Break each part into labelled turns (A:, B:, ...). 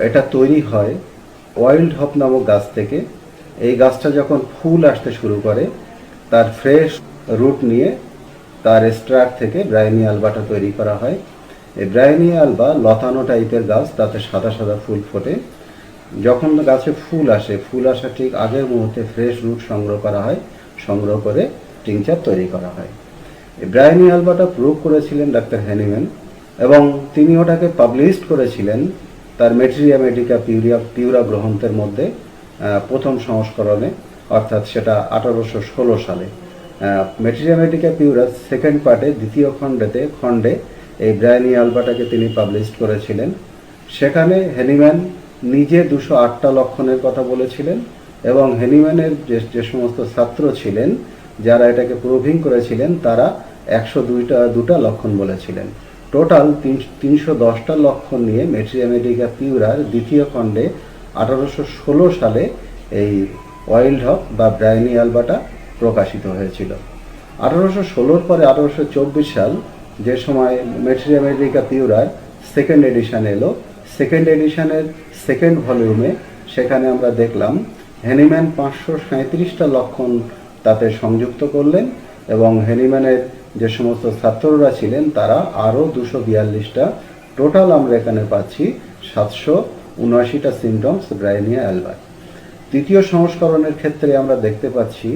A: এটা তৈরি হয় ওয়াইল্ড হপ নামক গাছ থেকে। এই গাছটা যখন ফুল আসতে শুরু করে, তার ফ্রেশ রুট নিয়ে তার স্ট্রাক থেকে ব্রাইনিয়া আলবাটা তৈরি করা হয়। এই ব্রাইনিয়া আলবা লতানো টাইপের গাছ, তাতে সাদা সাদা ফুল ফোটে। যখন গাছে ফুল আসে, ফুল আসা ঠিক আগের মুহূর্তে ফ্রেশ রুট সংগ্রহ করা হয়, সংগ্রহ করে টিংচার তৈরি করা হয়। এই ব্রাইনিয়া আলবাটা প্রয়োগ করেছিলেন ডাক্তার হ্যানিম্যান, এবং তিনি ওটাকে পাবলিশড করেছিলেন তার মেটেরিয়া মেডিকা পিউরা গ্রন্থের মধ্যে প্রথম সংস্করণে, অর্থাৎ সেটা 1816 সালে। মেটেরিয়া মেডিকা পিউরা সেকেন্ড পার্টে, দ্বিতীয় খণ্ডে এই ব্রাইনিয়া আলবাটাকে তিনি পাবলিশড করেছিলেন। সেখানে হ্যানিম্যান নিজে 208টা লক্ষণের কথা বলেছিলেন, এবং হ্যানিম্যানের যে সমস্ত ছাত্র ছিলেন যারা এটাকে প্রুভিং করেছিলেন, তারা 102টা লক্ষণ বলেছিলেন। টোটাল 310টা লক্ষণ নিয়ে মেটেরিয়া মেডিকা পিউরার দ্বিতীয় খণ্ডে 1816 সালে এই ওয়াইল্ড হপ বা ব্রাইনিয়া আলবাটা প্রকাশিত হয়েছিল। 1816 পরে 1824 সাল, যে সময় মেটেরিয়া মেডিকা পিউরার সেকেন্ড এডিশন এলো, সেকেন্ড এডিশনের সেকেন্ড ভলিউমে সেখানে আমরা দেখলাম হ্যানিম্যান 537টা লক্ষণ তাতে সংযুক্ত করলেন, এবং হ্যানিম্যানের যে সমস্ত ছাত্ররা ছিলেন তারা আরও 242টা। টোটাল আমরা এখানে পাচ্ছি 779টা সিমটমস ব্রাইনিয়া আলবা। তৃতীয় সংস্করণের ক্ষেত্রে আমরা দেখতে পাচ্ছি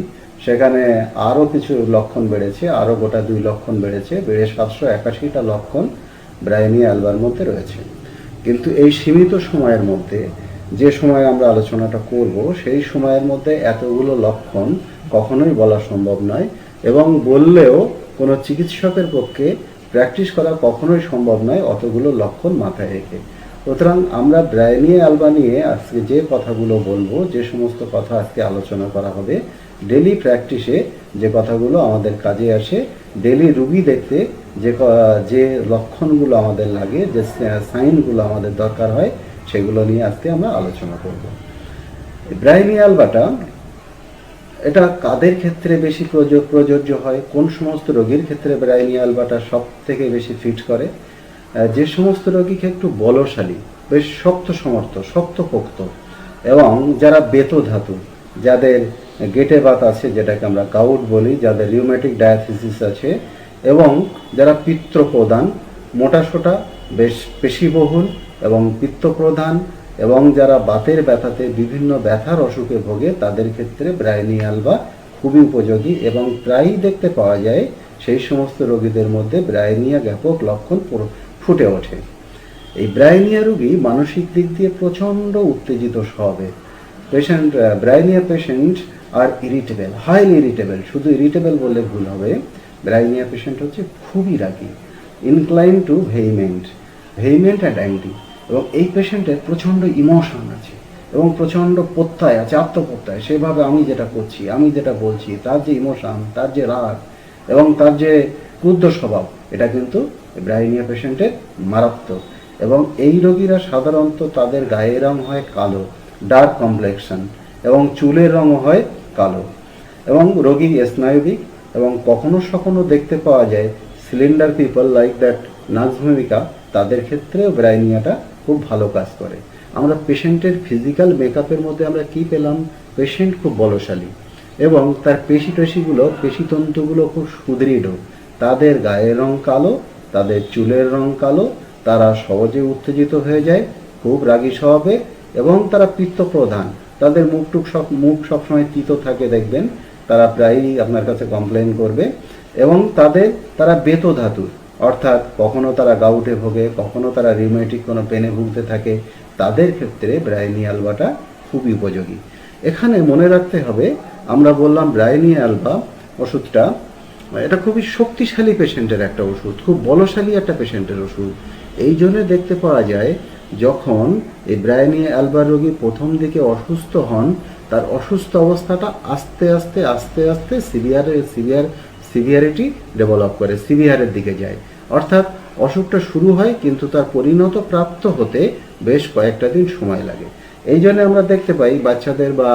A: সেখানে আরও কিছু লক্ষণ বেড়েছে, আরও গোটা 2 লক্ষণ বেড়ে 781টা লক্ষণ ব্রাইনিয়া আলবার মধ্যে রয়েছে। কিন্তু এই সীমিত সময়ের মধ্যে, যে সময় আমরা আলোচনাটা করব, সেই সময়ের মধ্যে এতগুলো লক্ষণ কখনোই বলা সম্ভব নয়, এবং বললেও কোনো চিকিৎসকের পক্ষে প্র্যাকটিস করা কখনোই সম্ভব নয় অতগুলো লক্ষণ মাথায় রেখে। সুতরাং আমরা ব্রাইনিয়া আলবা নিয়ে আজকে যে কথাগুলো বলবো, যে সমস্ত কথা আজকে আলোচনা করা হবে, ডেলি প্র্যাকটিসে যে কথাগুলো আমাদের কাজে আসে, ডেলি রুগী দেখতে যে লক্ষণগুলো আমাদের লাগে, যে সাইনগুলো আমাদের দরকার হয়, সেগুলো নিয়ে আজকে আমরা আলোচনা করব। ব্রাইনিয়া আলবাটা এটা কাদের ক্ষেত্রে বেশি প্রযোজ্য হয়, কোন সমস্ত রোগীর ক্ষেত্রে ব্রাইনিয়া আলবাটা সব থেকে বেশি ফিট করে? যে সমস্ত রোগীকে একটু বলশালী, বেশ শক্তপোক্ত, এবং যারা বেতধাতু, যাদের গেটে বাত আছে, যেটাকে আমরা গাউট বলি, যাদের রিউমেটিক ডায়াথিসিস আছে, এবং যারা পিত্তপ্রধান, মোটাসোটা, বেশ পেশিবহুল এবং পিত্তপ্রধান, এবং যারা বাতের ব্যথাতে, বিভিন্ন ব্যথার অসুখে ভোগে, তাদের ক্ষেত্রে ব্রাইনিয়া আলবা খুবই উপযোগী, এবং প্রায়ই দেখতে পাওয়া যায় সেই সমস্ত রোগীদের মধ্যে ব্রাইনিয়া ব্যাপক লক্ষণ ফুটে ওঠে। এই ব্রাইনিয়া রোগী মানসিক দিক দিয়ে প্রচণ্ড উত্তেজিত স্বভাবের। ব্রাইনিয়া পেশেন্ট আর ইরিটেবল, হাইলি ইরিটেবল, শুধু ইরিটেবল বললে ভুল হবে, ব্রাইনিয়া পেশেন্ট হচ্ছে খুবই রাগী, ইনক্লাইন টু ভেহিমেন্ট অ্যান্ড অ্যাংরি, এবং এই পেশেন্টের প্রচণ্ড ইমোশন আছে, এবং প্রচণ্ড প্রত্যয় আছে, আত্মপ্রত্যয়। সেভাবে আমি যেটা করছি, আমি যেটা বলছি, তার যে ইমোশন, তার যে রাগ, এবং তার যে ক্রুদ্ধ স্বভাব, এটা কিন্তু ব্রাইনিয়া পেশেন্টের মারাত্মক। এবং এই রোগীরা সাধারণত তাদের গায়ের রং হয় কালো, ডার্ক কমপ্লেকশন, এবং চুলের রঙও হয় কালো, এবং রোগী স্নায়বিক, এবং কখনো দেখতে পাওয়া যায় সিলিন্ডার পিপল লাইক দ্যাট নাজভূমিকা, তাদের ক্ষেত্রেও ব্রাইনিয়াটা খুব ভালো কাজ করে। আমরা পেশেন্টের ফিজিক্যাল মেকআপের মধ্যে আমরা কি পেলাম? পেশেন্ট খুব বলশালী, এবং তার পেশিতন্তুগুলো খুব সুদৃঢ়, তাদের গায়ের রং কালো, তাদের চুলের রং কালো, তারা সহজে উত্তেজিত হয়ে যায়, খুব রাগী স্বভাবে, এবং তারা পিত্তপ্রধান, তাদের মুখ সবসময় তিতো থাকে, দেখবেন তারা প্রায়ই আপনার কাছে কমপ্লেন করবে, এবং তারা বেতধাতুর, অর্থাৎ কখনো তারা গাউটে ভোগে, কখনো তারা রিউমেটিক কোনো পেনে ভুগতে থাকে, তাদের ক্ষেত্রে ব্রাইনিয়া আলবাটা খুবই উপযোগী। এখানে মনে রাখতে হবে, আমরা বললাম ব্রাইনিয়া আলবা ওষুধটা, এটা খুবই শক্তিশালী পেশেন্টের একটা ওষুধ, খুব বলশালী একটা পেশেন্টের ওষুধ। এই জন্য দেখতে পাওয়া যায় যখন এই ব্রাইনিয়া আলবা রোগী প্রথম দিকে অসুস্থ হন, তার অসুস্থ অবস্থাটা আস্তে আস্তে সিভিয়ারিটি ডেভেলপ করে, সিভিয়ারের দিকে যায়। অর্থাৎ অসুখটা শুরু হয়, কিন্তু তার পরিণত প্রাপ্ত হতে বেশ কয়েকটা দিন সময় লাগে। এই জন্য আমরা দেখতে পাই বাচ্চাদের বা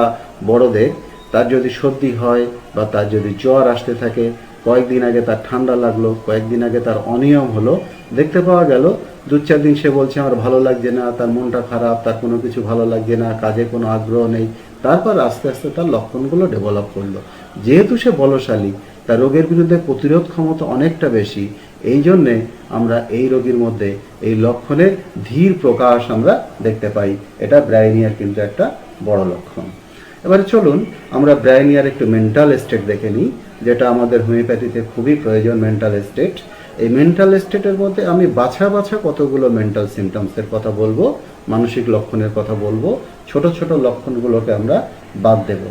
A: বড়দের, তার যদি সর্দি হয় বা তার যদি জ্বর আসতে থাকে, কয়েকদিন আগে তার ঠান্ডা লাগলো, কয়েকদিন আগে তার অনিয়ম হলো, দেখতে পাওয়া গেল দু-চার দিন সে বলছে আমার ভালো লাগছে না, তার মনটা খারাপ, তার কোনো কিছু ভালো লাগছে না, কাজে কোনো আগ্রহ নেই। তারপর আস্তে আস্তে তার লক্ষণগুলো ডেভেলপ করলো। যেহেতু সে বলশালী, তার রোগের বিরুদ্ধে প্রতিরোধ ক্ষমতা অনেকটা বেশি, এই জন্যে আমরা এই রোগীর মধ্যে এই লক্ষণের ধীর প্রকাশ আমরা দেখতে পাই। এটা ব্রাইনিয়ার কিন্তু একটা বড় লক্ষণ। এবারে চলুন আমরা ব্রাইনিয়ার একটু মেন্টাল স্টেট দেখে নিই, যেটা আমাদের হোমিওপ্যাথিতে খুবই প্রয়োজন। মেন্টাল স্টেট, এই মেন্টাল স্টেটের মধ্যে আমি বাছা বাছা কতগুলো মেন্টাল সিমটমসের কথা বলবো, মানসিক লক্ষণের কথা বলবো, ছোট ছোট লক্ষণগুলোকে আমরা বাদ দেব।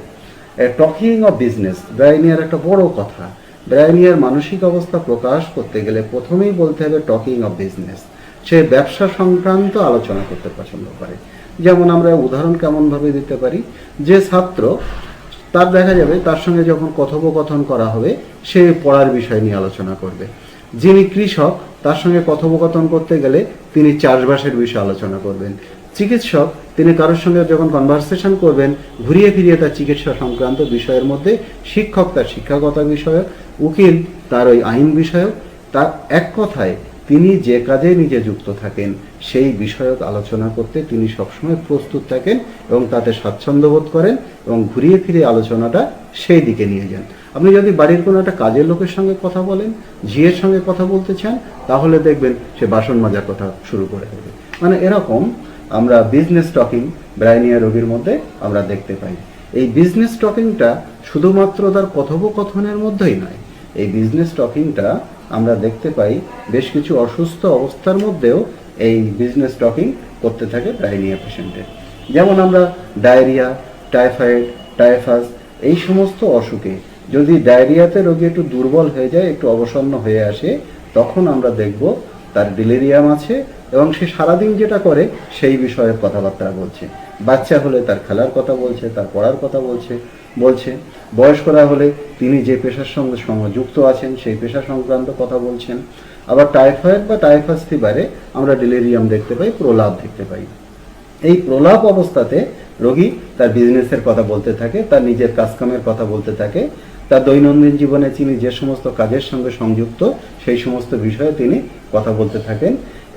A: টকিং অফ বিজনেস, ব্রাইনিয়ার একটা বড় কথা। ব্রাইনিয়ার মানসিক অবস্থা প্রকাশ করতে গেলে প্রথমেই বলতে হবে টকিং অফ বিজনেস। সে ব্যবসা সংক্রান্ত আলোচনা করতে পছন্দ করে। যেমন আমরা উদাহরণ কেমনভাবে দিতে পারি, যে ছাত্র, তার দেখা যাবে তার সঙ্গে যখন কথোপকথন করা হবে সে পড়ার বিষয় নিয়ে আলোচনা করবে। যিনি কৃষক, তার সঙ্গে কথোপকথন করতে গেলে তিনি চাষবাসের বিষয়ে আলোচনা করবেন। চিকিৎসক, তিনি কারোর সঙ্গে যখন কনভারসেশন করবেন ঘুরিয়ে ফিরিয়ে তার চিকিৎসা সংক্রান্ত বিষয়ের মধ্যে, শিক্ষক তার শিক্ষাগত বিষয়ক, উকিল তার ওই আইন বিষয়ক, তার এক কথায় তিনি যে কাজে নিজে যুক্ত থাকেন সেই বিষয়ক আলোচনা করতে তিনি সবসময় প্রস্তুত থাকেন এবং তাতে স্বাচ্ছন্দ্য বোধ করেন এবং ঘুরিয়ে ফিরিয়ে আলোচনাটা সেই দিকে নিয়ে যান। আপনি যদি বাড়ির কোনো একটা কাজের লোকের সঙ্গে কথা বলেন, ঝিয়ের সঙ্গে কথা বলতে চান, তাহলে দেখবেন সে বাসন মাজার কথা শুরু করে দেবে। মানে এরকম আমরা বিজনেস টকিং ব্রাইনিয়া রোগীর মধ্যে আমরা দেখতে পাই। এই বিজনেস টকিংটা শুধুমাত্র তার কথোপকথনের মধ্যেই নয়, এই বিজনেস টকিংটা আমরা দেখতে পাই বেশ কিছু অসুস্থ অবস্থার মধ্যেও এই বিজনেস টকিং করতে থাকে ব্রাইনিয়া পেশেন্টের। যেমন আমরা ডায়রিয়া, টাইফয়েড, টাইফাস, এই সমস্ত অসুখে যদি ডায়রিয়াতে রোগী একটু দুর্বল হয়ে যায়, একটু অবসন্ন হয়ে আসে, তখন আমরা দেখব তার ডিলেরিয়াম আছে এবং সে সারাদিন যেটা করে সেই বিষয়ে কথাবার্তা বলছে। বাচ্চা হলে তার খেলার কথা বলছে, তার পড়ার কথা বলছে। বয়স্করা হলে তিনি যে পেশার সঙ্গে যুক্ত আছেন সেই পেশা সংক্রান্ত কথা বলছেন। আবার টাইফয়েড বা টাইফাস ফিভারে আমরা ডিলেরিয়াম দেখতে পাই, প্রলাপ দেখতে পাই। এই প্রলাপ অবস্থাতে রোগী তার বিজনেসের কথা বলতে থাকে, তার নিজের কাজকামের কথা বলতে থাকে, তার দৈনন্দিন জীবনে তিনি যে সমস্ত কাজের সঙ্গে সংযুক্ত সেই সমস্ত বিষয়ে তিনি কথা বলতে থাকেন।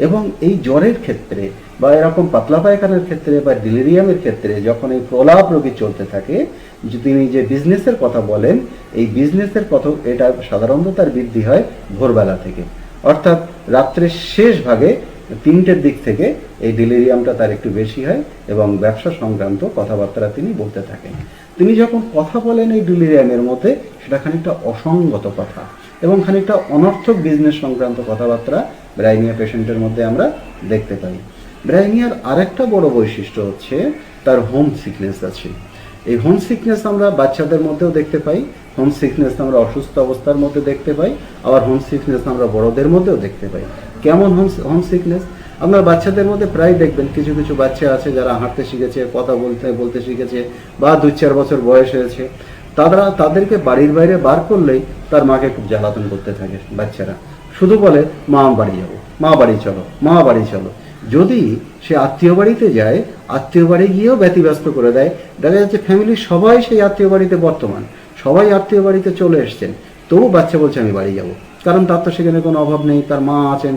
A: এবং এই জ্বরের ক্ষেত্রে বা এরকম পাতলা পায়খানার ক্ষেত্রে বা ডিলেরিয়ামের ক্ষেত্রে যখন এই প্রলাপ রোগী চলতে থাকে, তিনি যে বিজনেসের কথা বলেন, এই বিজনেসের কথা এটা সাধারণত তার বৃদ্ধি হয় ভোরবেলা থেকে, অর্থাৎ রাত্রের শেষ ভাগে 3টের দিক থেকে এই ডিলেরিয়ামটা তার একটু বেশি হয় এবং ব্যবসা সংক্রান্ত কথাবার্তা তিনি বলতে থাকেন। তিনি যখন কথা বলেন এই ডিলেরিয়ামের মধ্যে, সেটা খানিকটা অসঙ্গত কথা এবং খানিকটা অনর্থক বিজনেস সংক্রান্ত কথাবার্তা ব্রাইনিয়া পেশেন্টের মধ্যে আমরা দেখতে পাই। ব্রাইনিয়ার আরেকটা বড় বৈশিষ্ট্য হচ্ছে তার হোম সিকনেস আছে। এই হোম সিকনেস আমরা বাচ্চাদের মধ্যেও দেখতে পাই, হোম সিকনেস আমরা অসুস্থ অবস্থার মধ্যে দেখতে পাই, আবার হোম সিকনেস আমরা বড়দের মধ্যেও দেখতে পাই। কেমন হোম সিকনেস? আপনার বাচ্চাদের মধ্যে প্রায় দেখবেন কিছু কিছু বাচ্চা আছে যারা হাঁটতে শিখেছে, কথা বলতে শিখেছে বা 2-4 বছর বয়স হয়েছে, তাদেরকে বাড়ির বাইরে বার করলেই তার মাকে খুব জ্বালাতন করতে থাকে বাচ্চারা। শুধু বলে মা বাড়ি যাবো, মা বাড়ি চলো, মা বাড়ি চলো। যদি সে আত্মীয় বাড়িতে যায়, আত্মীয় বাড়ি গিয়েও ব্যতিব্যস্ত করে দেয়। দেখা যাচ্ছে ফ্যামিলির সবাই সেই আত্মীয় বাড়িতে বর্তমান, সবাই আত্মীয় বাড়িতে চলে এসছেন, তবু বাচ্চা বলছে আমি বাড়ি যাব। কারণ তার তো সেখানে কোনো অভাব নেই, তার মা আছেন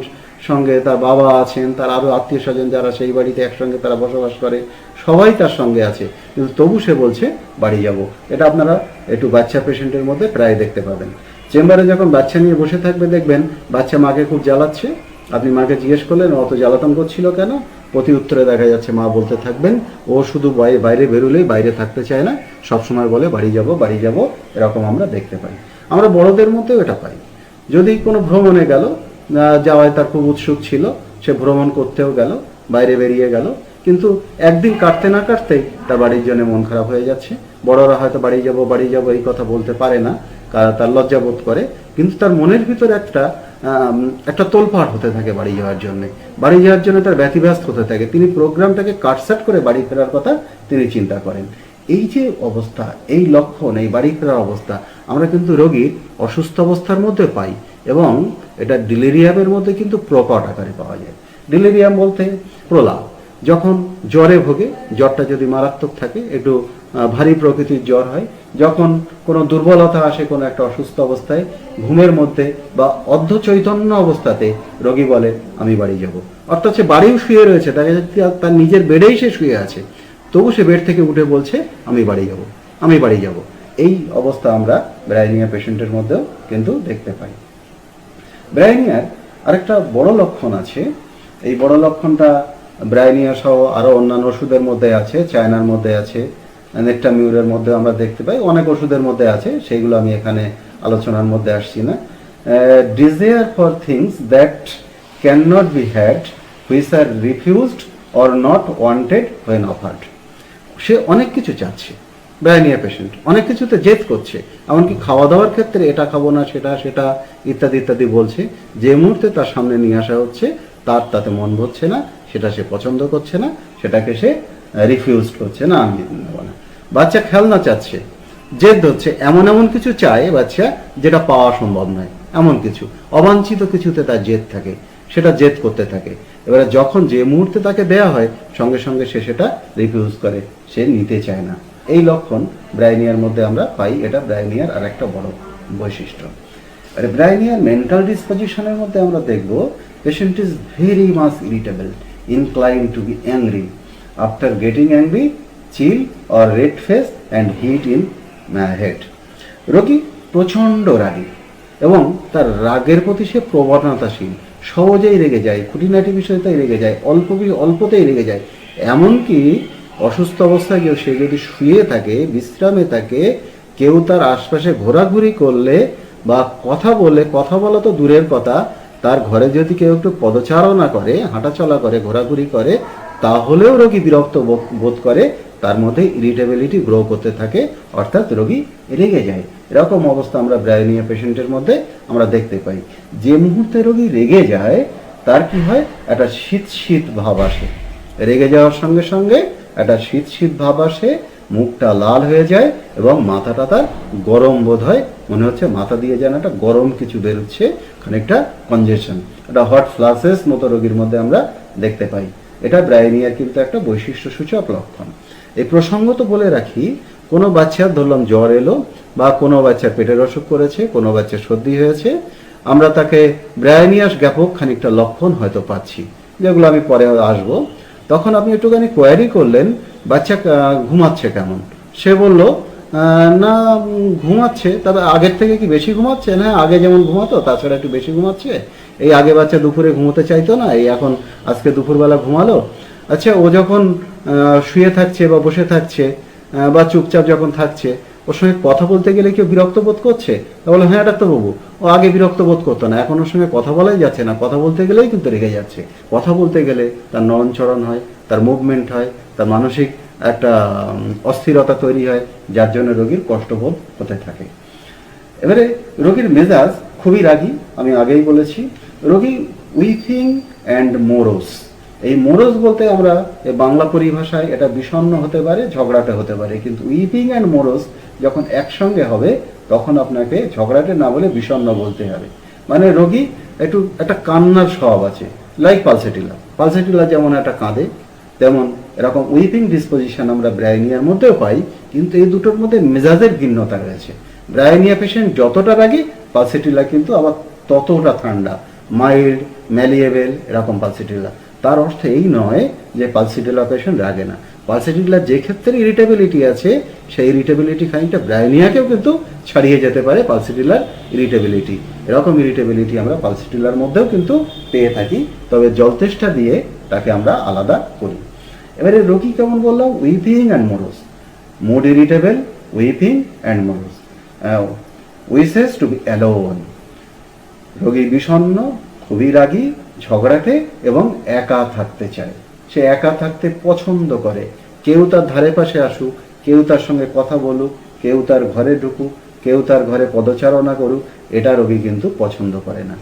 A: সঙ্গে, তার বাবা আছেন, তার আরও আত্মীয় স্বজন যারা সেই বাড়িতে একসঙ্গে তারা বসবাস করে, সবাই তার সঙ্গে আছে, কিন্তু তবু সে বলছে বাড়ি যাব। এটা আপনারা একটু বাচ্চা পেশেন্টের মধ্যে প্রায় দেখতে পাবেন। চেম্বারে যখন বাচ্চা নিয়ে বসে থাকবে দেখবেন বাচ্চা মাকে খুব জ্বালাচ্ছে। আপনি মাকে জিজ্ঞেস করলেন অত জ্বালাতন করছিল কেন, প্রতি উত্তরে দেখা যাচ্ছে মা বলতে থাকবেন ও শুধু বাইরে বেরোলেই বাইরে থাকতে চায় না, সবসময় বলে বাড়ি যাব বাড়ি যাব। এরকম আমরা দেখতে পাই। আমরা বড়দের মধ্যেও এটা পাই। যদি কোনো ভ্রমণে গেল, যাওয়ায় তার খুব উৎসুক ছিল, সে ভ্রমণ করতেও গেল, বাইরে বেরিয়ে গেল, কিন্তু একদিন কাটতে না কাটতেই তার বাড়ির জন্য মন খারাপ হয়ে যাচ্ছে। বড়রা হয়তো বাড়ি যাব এই কথা বলতে পারে না, তার লজ্জা বোধ করে, কিন্তু তার মনের ভিতরে একটা তোলপাড় হতে থাকে বাড়ি যাওয়ার জন্য তার ব্যতিব্যস্ত হতে থাকে। তিনি প্রোগ্রামটাকে কাটসাট করে বাড়ি ফেরার কথা তিনি চিন্তা করেন। এই যে অবস্থা, এই লক্ষণ, এই বাড়ি ফেরার অবস্থা আমরা কিন্তু রোগীর অসুস্থ অবস্থার মধ্যে পাই এবং এটা ডিলেরিয়ামের মধ্যে কিন্তু প্রকট আকারে পাওয়া যায়। ডিলেরিয়াম বলতে প্রলাপ, যখন জ্বরে ভোগে, জ্বরটা যদি মারাত্মক থাকে, একটু ভারী প্রকৃতির জ্বর হয়, যখন কোনো দুর্বলতা আসে কোনো একটা অসুস্থ অবস্থায়, ঘুমের মধ্যে বা অর্ধ চৈতন্য অবস্থাতে রোগী বলে আমি বাড়ি যাব। অর্থাৎ সে বাড়িও শুয়ে রয়েছে, তার নিজের বেডেই সে শুয়ে আছে, তবু সে বেড থেকে উঠে বলছে আমি বাড়ি যাব, আমি বাড়ি যাব। এই অবস্থা আমরা ব্রাইনিয়া পেশেন্টের মধ্যেও কিন্তু দেখতে পাই। ব্রাইনিয়ার আরেকটা বড় লক্ষণ আছে, এই বড় লক্ষণটা ব্রাইনিয়া সহ আরও অন্যান্য ওষুধের মধ্যে আছে, চায়নার মধ্যে আছে, নেকটামিউরের মধ্যে আমরা দেখতে পাই, অনেক ওষুধের মধ্যে আছে, সেইগুলো আমি এখানে আলোচনার মধ্যে আসছি না। Desire for things that can not be had which are refused or not wanted when offered. সে অনেক কিছু চাচ্ছে, ব্রাইনিয়া পেশেন্ট অনেক কিছুতে জেদ করছে, এমনকি খাওয়া দাওয়ার ক্ষেত্রে এটা খাবো না, সেটা সেটা ইত্যাদি ইত্যাদি বলছে। যে মুহূর্তে তার সামনে নিয়ে আসা হচ্ছে তার তাতে মন ভরছে না, সেটা সে পছন্দ করছে না, সেটাকে সে রিফিউজ করছে না, আমি নেব না। বাচ্চা খেলনা চাচ্ছে, জেদ হচ্ছে, এমন এমন কিছু চায় বাচ্চা যেটা পাওয়া সম্ভব নয়, এমন কিছু অবাঞ্ছিত কিছুতে তার জেদ থাকে, সেটা জেদ করতে থাকে। এবারে যখন যে মুহূর্তে তাকে দেয়া হয় সঙ্গে সঙ্গে সে সেটা রিফিউজ করে, সে নিতে চায় না। এই লক্ষণ ব্রাইনিয়ার মধ্যে আমরা পাই, এটা ব্রাইনিয়ার আর একটা বড় বৈশিষ্ট্য। আর ব্রাইনিয়ার মেন্টাল ডিসপোজিশনের মধ্যে আমরা দেখব patient is very much irritable, incline to be angry, after getting angry chill or red face and heat in head. রোগী প্রচণ্ড রাগী এবং তার রাগের প্রতি সে প্রবণতাশীল, সহজেই রেগে যায়, খুঁটিনাটি বিষয়তেই রেগে যায়, অল্পতেই রেগে যায়। এমনকি অসুস্থ অবস্থায় কেউ সে যদি শুয়ে থাকে, বিশ্রামে থাকে, কেউ তার আশপাশে ঘোরাঘুরি করলে বা কথা বলা তো দূরের কথা, তার ঘরে যদি কেউ একটু পদচারণা করে, হাঁটাচলা করে, ঘোরাঘুরি করে, তাহলেও রোগী বিরক্ত বোধ করে, তার মধ্যে ইরিটেবিলিটি গ্রো করতে থাকে, অর্থাৎ রোগী রেগে যায়। এরকম অবস্থা আমরা ব্রাইনিয়া পেশেন্টের মধ্যে আমরা দেখতে পাই। যে মুহূর্তে রোগী রেগে যায় তার কি হয়, একটা শীত শীত ভাব আসে, রেগে যাওয়ার সঙ্গে সঙ্গে একটা শীত শীত ভাব আসে, মুখটা লাল হয়ে যায় এবং মাথাটা তার গরম বোধ হয়, মনে হচ্ছে মাথা দিয়ে যেন একটা গরম কিছু বেরোচ্ছে, খানিকটা কনজেশন, একটা হট ফ্লাশেস মতো রোগীর মধ্যে আমরা দেখতে পাই। এটা ব্রাইনিয়ার কিন্তু একটা বৈশিষ্ট্য সূচক লক্ষণ। এই প্রসঙ্গ তো বলে রাখি, কোনো বাচ্চার ধরলাম জ্বর এলো বা কোনো বাচ্চার পেটের অসুখ করেছে, কোনো বাচ্চার সর্দি হয়েছে, আমরা তাকে ব্রাইনিয়াস জ্ঞাপক খানিকটা লক্ষণ হয়তো পাচ্ছি, যেগুলো আমি পরে আসবো। তখন আপনি একটুখানি কোয়ারি করলেন বাচ্চা ঘুমাচ্ছে কেমন, সে বলল না ঘুমাচ্ছে, তবে আগের থেকে কি বেশি ঘুমাচ্ছে? না, আগে যেমন ঘুমাতো তাছাড়া একটু বেশি ঘুমাচ্ছে। এই আগে বাচ্চা দুপুরে ঘুমোতে চাইতো না, এই এখন আজকে দুপুরবেলা ঘুমালো। আচ্ছা, ও যখন শুয়ে থাকছে বা বসে থাকছে বা চুপচাপ যখন থাকছে, ওর সঙ্গে কথা বলতে গেলে কেউ বিরক্ত বোধ করছে? বলে হ্যাঁ ডাক্তারবাবু, ও আগে বিরক্ত বোধ করতো না, এখন ওর সঙ্গে কথা বলাই যাচ্ছে না, কথা বলতে গেলেই কিন্তু রেগে যাচ্ছে। কথা বলতে গেলে তার নড়নচড়ন হয়, তার মুভমেন্ট হয়, তার মানসিক একটা অস্থিরতা তৈরি হয়, যার জন্য রোগীর কষ্টবোধ হতে থাকে। এবারে রোগীর মেজাজ খুবই রাগী, আমি আগেই বলেছি। রোগী উইপিং অ্যান্ড মোরোস, এই মোরোস বলতে আমরা বাংলা পরিভাষায় এটা বিষণ্ণ হতে পারে, ঝগড়াটে হতে পারে, কিন্তু উইপিং অ্যান্ড মোরোস যখন একসঙ্গে হবে তখন আপনাকে ঝগড়াটে না বলে বিষণ্ণ বলতে হবে। মানে রোগী একটু একটা কান্নার স্বভাব আছে, লাইক পালসেটিলা যেমন একটা কাঁদে, তেমন এরকম উইপিং ডিসপোজিশন আমরা ব্রাইনিয়ার মধ্যেও পাই, কিন্তু এই দুটোর মধ্যে মেজাজের ভিন্নতা রয়েছে। ব্রাইনিয়া পেশেন্ট যতটা রাগী, পালসেটিলা কিন্তু আবার ততটা ঠান্ডা, মাইল্ড, ম্যালিয়েবেল, এরকম পালসেটিলা। তার অর্থ এই নয় যে পালসেটিলা পেশেন্ট রাগে না। পালসেটিলার যে ক্ষেত্রে ইরিটেবিলিটি আছে, সেই ইরিটেবিলিটি খানিকটা ব্রাইনিয়াকেও কিন্তু ছাড়িয়ে যেতে পারে পালসেটিলার ইরিটেবিলিটি। এরকম ইরিটেবিলিটি আমরা পালসেটিলার মধ্যেও কিন্তু পেয়ে থাকি, তবে জলতেষ্টা দিয়ে তাকে আমরা আলাদা করি। এবারে রোগী কেমন বললাম, weeping and morose, mood irritable, weeping and morose, wishes to be alone. রোগী বিষণ্ণ, খুবই রাগী, ঝগড়াটে এবং একা থাকতে চায়, সে একা থাকতে পছন্দ করে। কেউ তার ধারে পাশে আসুক, কেউ তার সঙ্গে কথা বলুক, কেউ তার ঘরে ঢুকুক, কেউ তার ঘরে পদচারণা করুক, এটা রোগী কিন্তু পছন্দ করে না।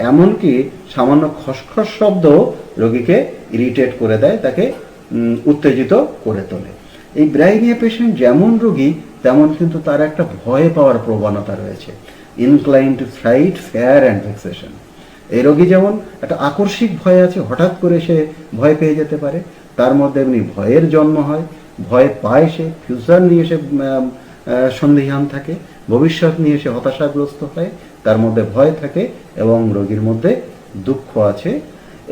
A: এমনকি সামান্য খসখস শব্দ রোগীকে ইরিটেট করে দেয়, তাকে উত্তেজিত করে তোলে। এই ব্রাইনিয়া পেশেন্ট যেমন রোগী তেমন কিন্তু তার একটা ভয় পাওয়ার প্রবণতা রয়েছে, incline to fright, fear and vexation. এই রোগী যেমন একটা আকস্মিক ভয় আছে, হঠাৎ করে সে ভয় পেয়ে যেতে পারে, তার মধ্যে এমনি ভয়ের জন্ম হয়, ভয় পায়, সে ফিউচার নিয়ে সে সন্দিহান থাকে, ভবিষ্যৎ নিয়ে সে হতাশাগ্রস্ত হয়, তার মধ্যে ভয় থাকে এবং রোগীর মধ্যে দুঃখ আছে।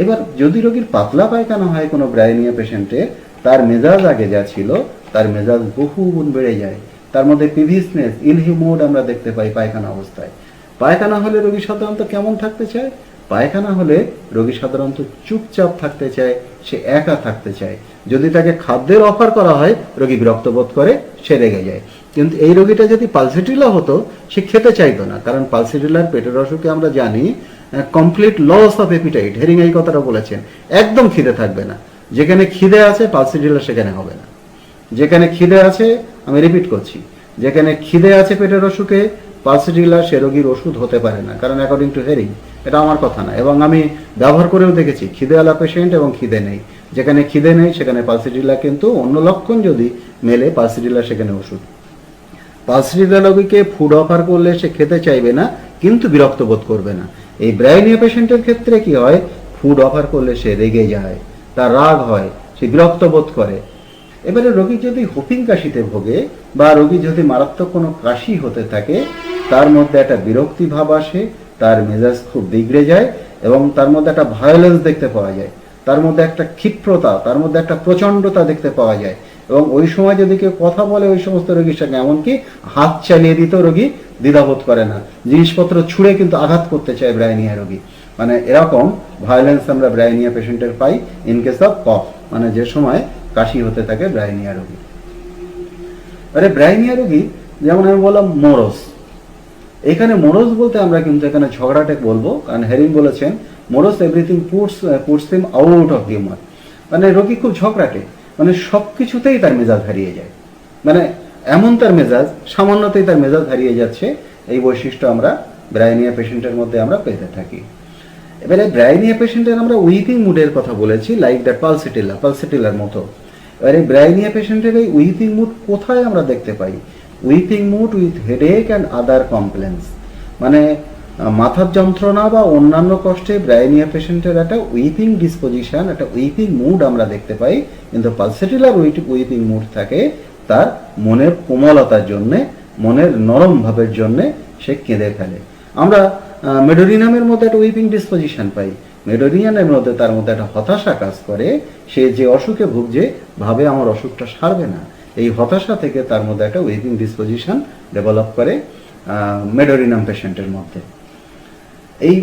A: এবার যদি রোগীর পাতলা পায়খানা হয় কোনো ব্রাইনিয়া পেশেন্টের, তার মেজাজ আগে যা ছিল তার মেজাজ বহু গুণ বেড়ে যায়, তার মধ্যে পিভিসনেস, ইলহিমোড আমরা দেখতে পাই পায়খানা অবস্থায়। পায়খানা হলে রোগী সাধারণত কেমন থাকতে চায়? পায়খানা হলে রোগী সাধারণত চুপচাপ থাকতে চায়, সে একা থাকতে চায়। যদি তাকে খাদ্যের অফার করা হয় রোগী বিরক্ত বোধ করে, সে রেগে যায়। কিন্তু এই রোগীটা যদি পালসিটিলা হতো, সে খেতে চাইতো না, কারণ পালসিটিলার পেটের অসুখে আমরা জানি complete loss of appetite, Hering এই কথাটা বলেছেন, একদম খিদে থাকবে না। যেখানে খিদে আছে পালসিটিলা সেখানে হবে না। যেখানে খিদে আছে, আমি রিপিট করছি, যেখানে খিদে আছে পেটের অসুখে পালসিটিলা সে রোগীর ওষুধ হতে পারে না, কারণ অ্যাকর্ডিং টু হেরিং, এটা আমার কথা না, এবং আমি ব্যবহার করেও দেখেছি খিদেওয়ালা পেশেন্ট এবং খিদে নেই। যেখানে খিদে নেই সেখানে পালসিটিলা কিন্তু অন্য লক্ষণ যদি মেলে পালসিটিলা সেখানে ওষুধ। পালসিটিলা রোগীকে ফুড অফার করলে সে খেতে চাইবে না, কিন্তু বিরক্ত বোধ করবে না। এই ব্রাইনিয়া পেশেন্টের ক্ষেত্রে কি হয়? ফুড অফার করলে সে রেগে যায়, তার রাগ হয়, সে বিরক্ত বোধ করে। এবারে রোগী যদি হুপিং কাশিতে ভোগে বা রোগী যদি মারাত্মক কোনো কাশি হতে থাকে, তার মধ্যে একটা বিরক্তি ভাব আসে, তার মেজাজ খুব বিগড়ে যায় এবং তার মধ্যে একটা ভায়োলেন্স দেখতে পাওয়া যায়, তার মধ্যে একটা ক্ষিপ্রতা, তার মধ্যে একটা প্রচণ্ডতা দেখতে পাওয়া যায়। এবং ওই সময় যদি কেউ কথা বলে ওই সমস্ত রোগীর সঙ্গে, এমনকি হাত চালিয়ে দিতেও রোগী দ্বিধাবোধ করে না, জিনিসপত্র ছুঁড়ে কিন্তু আঘাত করতে চায় ব্রাইনিয়া রোগী। মানে এরকম ভায়োলেন্স আমরা ব্রাইনিয়া পেশেন্টের পাই ইন কেস অফ কফ, মানে যে সময় কাশি হতে থাকে ব্রাইনিয়া রোগী। আরে ব্রাইনিয়া রোগী যেমন আমি বললাম মোরস, এখানে মোরস বলতে আমরা কিন্তু এখানে ঝগড়াটে বলবো, কারণ হেরিং বলেছেন morose everything puts him out of humour, মানে রোগী খুব ঝগড়াটে, মানে সব কিছুতেই তার মেজাজ হারিয়ে যায়, মানে এমন তার মেজাজ, সামান্যতেই তার মেজাজ হারিয়ে যাচ্ছে। এই বৈশিষ্ট্য আমরা ব্রাইনিয়া পেশেন্টের মধ্যে আমরা পেতে থাকি। এবারে ব্রাইনিয়া পেশেন্টের আমরা উইপিং মুডের কথা বলেছি, লাইক দ্যাট পালসিটিলার মতো। এবারে ব্রাইনিয়া পেশেন্টের এই উইপিং মুড কোথায় আমরা দেখতে পাই? Weeping mood with headache and other complaints, মানে মাথার যন্ত্রণা বা অন্যান্য কষ্টে ব্রাইনিয়া পেশেন্টের একটা উইপিং ডিসপোজিশন, একটা উইপিং মুড আমরা দেখতে পাই। কিন্তু পালসিটিলার উইপিং মুড থাকে তার মনের কোমলতার জন্যে, মনের নরম ভাবের জন্যে সে কেঁদে ফেলে। আমরা মেডোরিনামের মধ্যে একটা উইপিং ডিসপোজিশন পাই, মেডোরিয়ানের মধ্যে তার মধ্যে একটা হতাশা কাজ করে, সে যে অসুখে ভুগছে ভাবে আমার অসুখটা সারবে না, এই হতাশা থেকে তার মধ্যে একটা উইপিং ডিসপোজিশন ডেভেলপ করে মেডোরিনাম পেশেন্টের মধ্যে। এই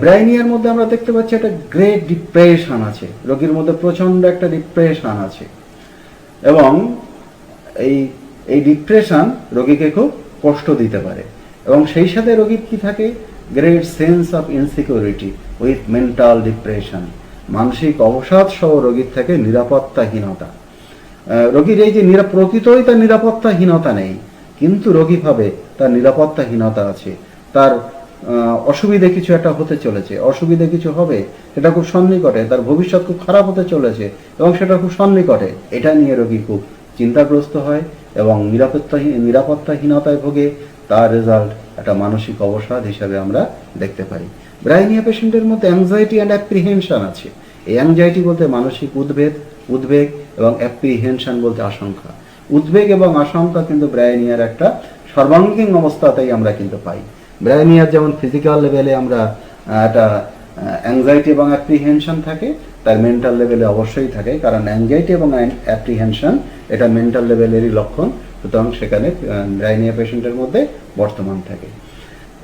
A: ব্রাইনিয়ার মধ্যে আমরা দেখতে পাচ্ছি একটা গ্রেট ডিপ্রেশন আছে, রোগীর মধ্যে প্রচণ্ড একটা ডিপ্রেশন আছে, এবং এই ডিপ্রেশন রোগীকে খুব কষ্ট দিতে পারে। এবং সেই সাথে রোগীর কি থাকে? Great sense of insecurity with mental depression, মানসিক অবসাদ সহ রোগীর থাকে নিরাপত্তাহীনতা। রোগীর এই যে প্রকৃতই তার নিরাপত্তাহীনতা নেই, কিন্তু রোগী ভাবে তার নিরাপত্তাহীনতা আছে, তার অসুবিধে কিছু একটা হতে চলেছে, অসুবিধে কিছু হবে, সেটা খুব সন্নিকটে, তার ভবিষ্যৎ খুব খারাপ হতে চলেছে এবং সেটা খুব সন্নিকটে। এটা নিয়ে রোগী খুব চিন্তাগ্রস্ত হয় এবং নিরাপত্তাহীনতায় ভোগে। তার রেজাল্ট একটা মানসিক অবসাদ হিসাবে আমরা দেখতে পারি। ব্রাইনিয়া পেশেন্টের মধ্যে অ্যাংজাইটি অ্যান্ড অ্যাপ্রিহেনশন আছে। এই অ্যাংজাইটি বলতে মানসিক উদ্বেগ এবং অ্যাপ্রিহেনশন বলতে আশঙ্কা। উদ্বেগ এবং আশঙ্কা কিন্তু ব্রাইনিয়ার একটা সর্বাঙ্গীন অবস্থাতেই আমরা কিন্তু পাই। ব্রাইনিয়ার যেমন ফিজিক্যাল লেভেলে আমরা একটা অ্যাংজাইটি এবং অ্যাপ্রিহেনশন থাকে, তার মেন্টাল লেভেলে অবশ্যই থাকে, কারণ অ্যাংজাইটি এবং অ্যাপ্রিহেনশন এটা মেন্টাল লেভেলেরই লক্ষণ, সুতরাং সেখানে ব্রাইনিয়া পেশেন্টের মধ্যে বর্তমান থাকে।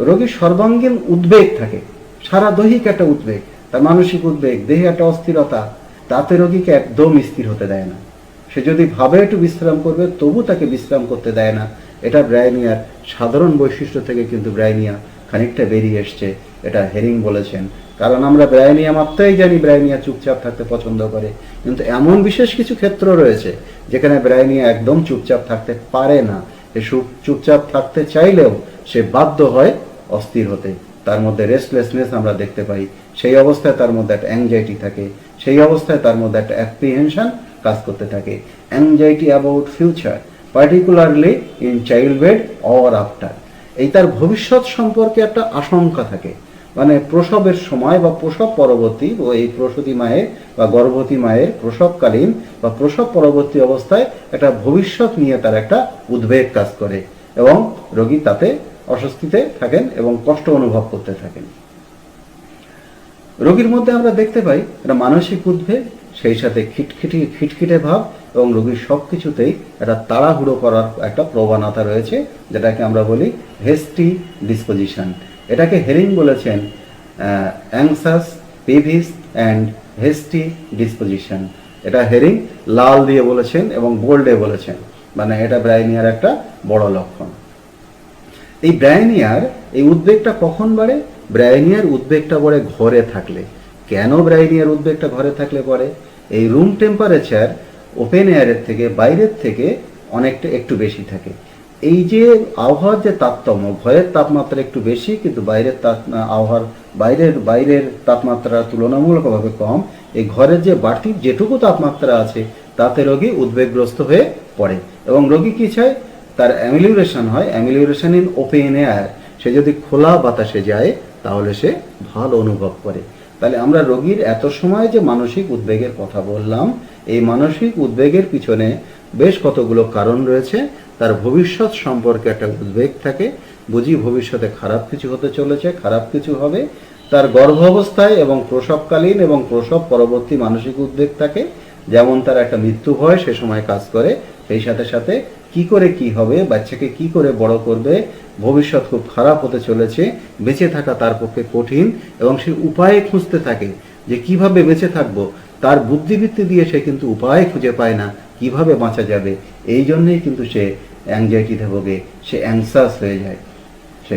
A: রোগীর সর্বাঙ্গীন উদ্বেগ থাকে, সারা দৈহিক একটা উদ্বেগ, তার মানসিক উদ্বেগ, দেহে একটা অস্থিরতা, তাতে রোগীকে একদম স্থির হতে দেয় না। সে যদি ভাবে একটু বিশ্রাম করবে তবু তাকে বিশ্রাম করতে দেয় না। এটা ব্রাইনিয়ার সাধারণ বৈশিষ্ট্য থেকে কিন্তু ব্রাইনিয়া খানিকটা বেরিয়ে এসছে, এটা হেরিং বলেছেন। কারণ আমরা ব্রাইনিয়া মাত্রাই জানি ব্রাইনিয়া চুপচাপ থাকতে পছন্দ করে, কিন্তু এমন বিশেষ কিছু ক্ষেত্র রয়েছে যেখানে ব্রাইনিয়া একদম চুপচাপ থাকতে পারে না। সে চুপচাপ থাকতে চাইলেও সে বাধ্য হয় অস্থির হতে, তার মধ্যে রেস্টলেসনেস আমরা দেখতে পাই। সেই অবস্থায় তার মধ্যে একটা অ্যাংজাইটি থাকে, সেই অবস্থায় তার মধ্যে একটা অ্যাপ্রিহেনশন কাজ করতে থাকে। Anxiety about future, particularly in childhood or after, এই তার ভবিষ্যৎ সম্পর্কে একটা আশঙ্কা থাকে, মানে প্রসবের সময় বা প্রসব পরবর্তী ও এই প্রসূতি মায়ের বা গর্ভবতী মায়ের প্রসবকালীন বা প্রসব পরবর্তী অবস্থায় একটা ভবিষ্যৎ নিয়ে তার একটা উদ্বেগ কাজ করে এবং রোগী তাতে অস্বস্তিতে থাকেন এবং কষ্ট অনুভব করতে থাকেন। রোগীর মধ্যে আমরা দেখতে পাই একটা মানসিক উদ্বেগ, সেই সাথে খিটখিটে ভাব এবং রোগীর সব কিছুতেই একটা তাড়াহুড়ো করার একটা প্রবণতা রয়েছে, যেটাকে আমরা বলি হেস্টি ডিসপোজিশন। এটাকে হেরিং বলেছেন অ্যাংসাস, পেভিস অ্যান্ড হেস্টি ডিসপোজিশন। এটা হেরিং লাল দিয়ে বলেছেন এবং বোল্ডে বলেছেন, মানে এটা ব্রাইনিয়ার একটা বড় লক্ষণ। এই ব্রাইনিয়ার এই উদ্বেগটা কখন বাড়ে? ব্রাইনিয়ার উদ্বেগটা বাড়ে ঘরে থাকলে। কেন ব্রাইনিয়ার উদ্বেগটা ঘরে থাকলে পড়ে? এই রুম টেম্পারেচার ওপেন এয়ারের থেকে বাইরের থেকে অনেকটা একটু বেশি থাকে। এই যে আবহাওয়ার যে তারতম্য, ঘরের তাপমাত্রা একটু বেশি কিন্তু বাইরের আবহাওয়ার বাইরের তাপমাত্রা তুলনামূলকভাবে কম, এই ঘরের যে বাড়তি যেটুকু তাপমাত্রা আছে তাতে রোগী উদ্বেগগ্রস্ত হয়ে পড়ে এবং রোগী কি চায়? তার অ্যামিলিউরেশন হয়, অ্যামিলিউরেশন ইন ওপেন এয়ার। সে যদি খোলা বাতাসে যায় তাহলে সে ভালো অনুভব করে। তাহলে আমরা রোগীর এত সময় যে মানসিক উদ্বেগের কথা বললাম, এই মানসিক উদ্বেগের পিছনে বেশ কতগুলো কারণ রয়েছে। তার ভবিষ্যৎ সম্পর্কে একটা উদ্বেগ থাকে, বুঝি ভবিষ্যতে খারাপ কিছু হতে চলেছে, খারাপ কিছু হবে। তার গর্ভাবস্থায় এবং প্রসবকালীন এবং প্রসব পরবর্তী মানসিক উদ্বেগ থাকে, যেমন তার একটা মৃত্যু ভয় সে সময় কাজ করে। সেই সাথে সাথে কি করে কি হবে, বাচ্চাকে কি করে বড় করবে, ভবিষ্যৎ খুব খারাপ হতে চলেছে, বেঁচে থাকা তার পক্ষে কঠিন এবং সে উপায়ে খুঁজতে থাকে যে কিভাবে বেঁচে থাকবো। তার বুদ্ধিবৃত্তি দিয়ে সে কিন্তু উপায় খুঁজে পায় না কিভাবে বাঁচা যাবে। এই জন্যই কিন্তু সে অ্যাংজাইটিতে ভোগে, সে অ্যাংসাস হয়ে যায় সে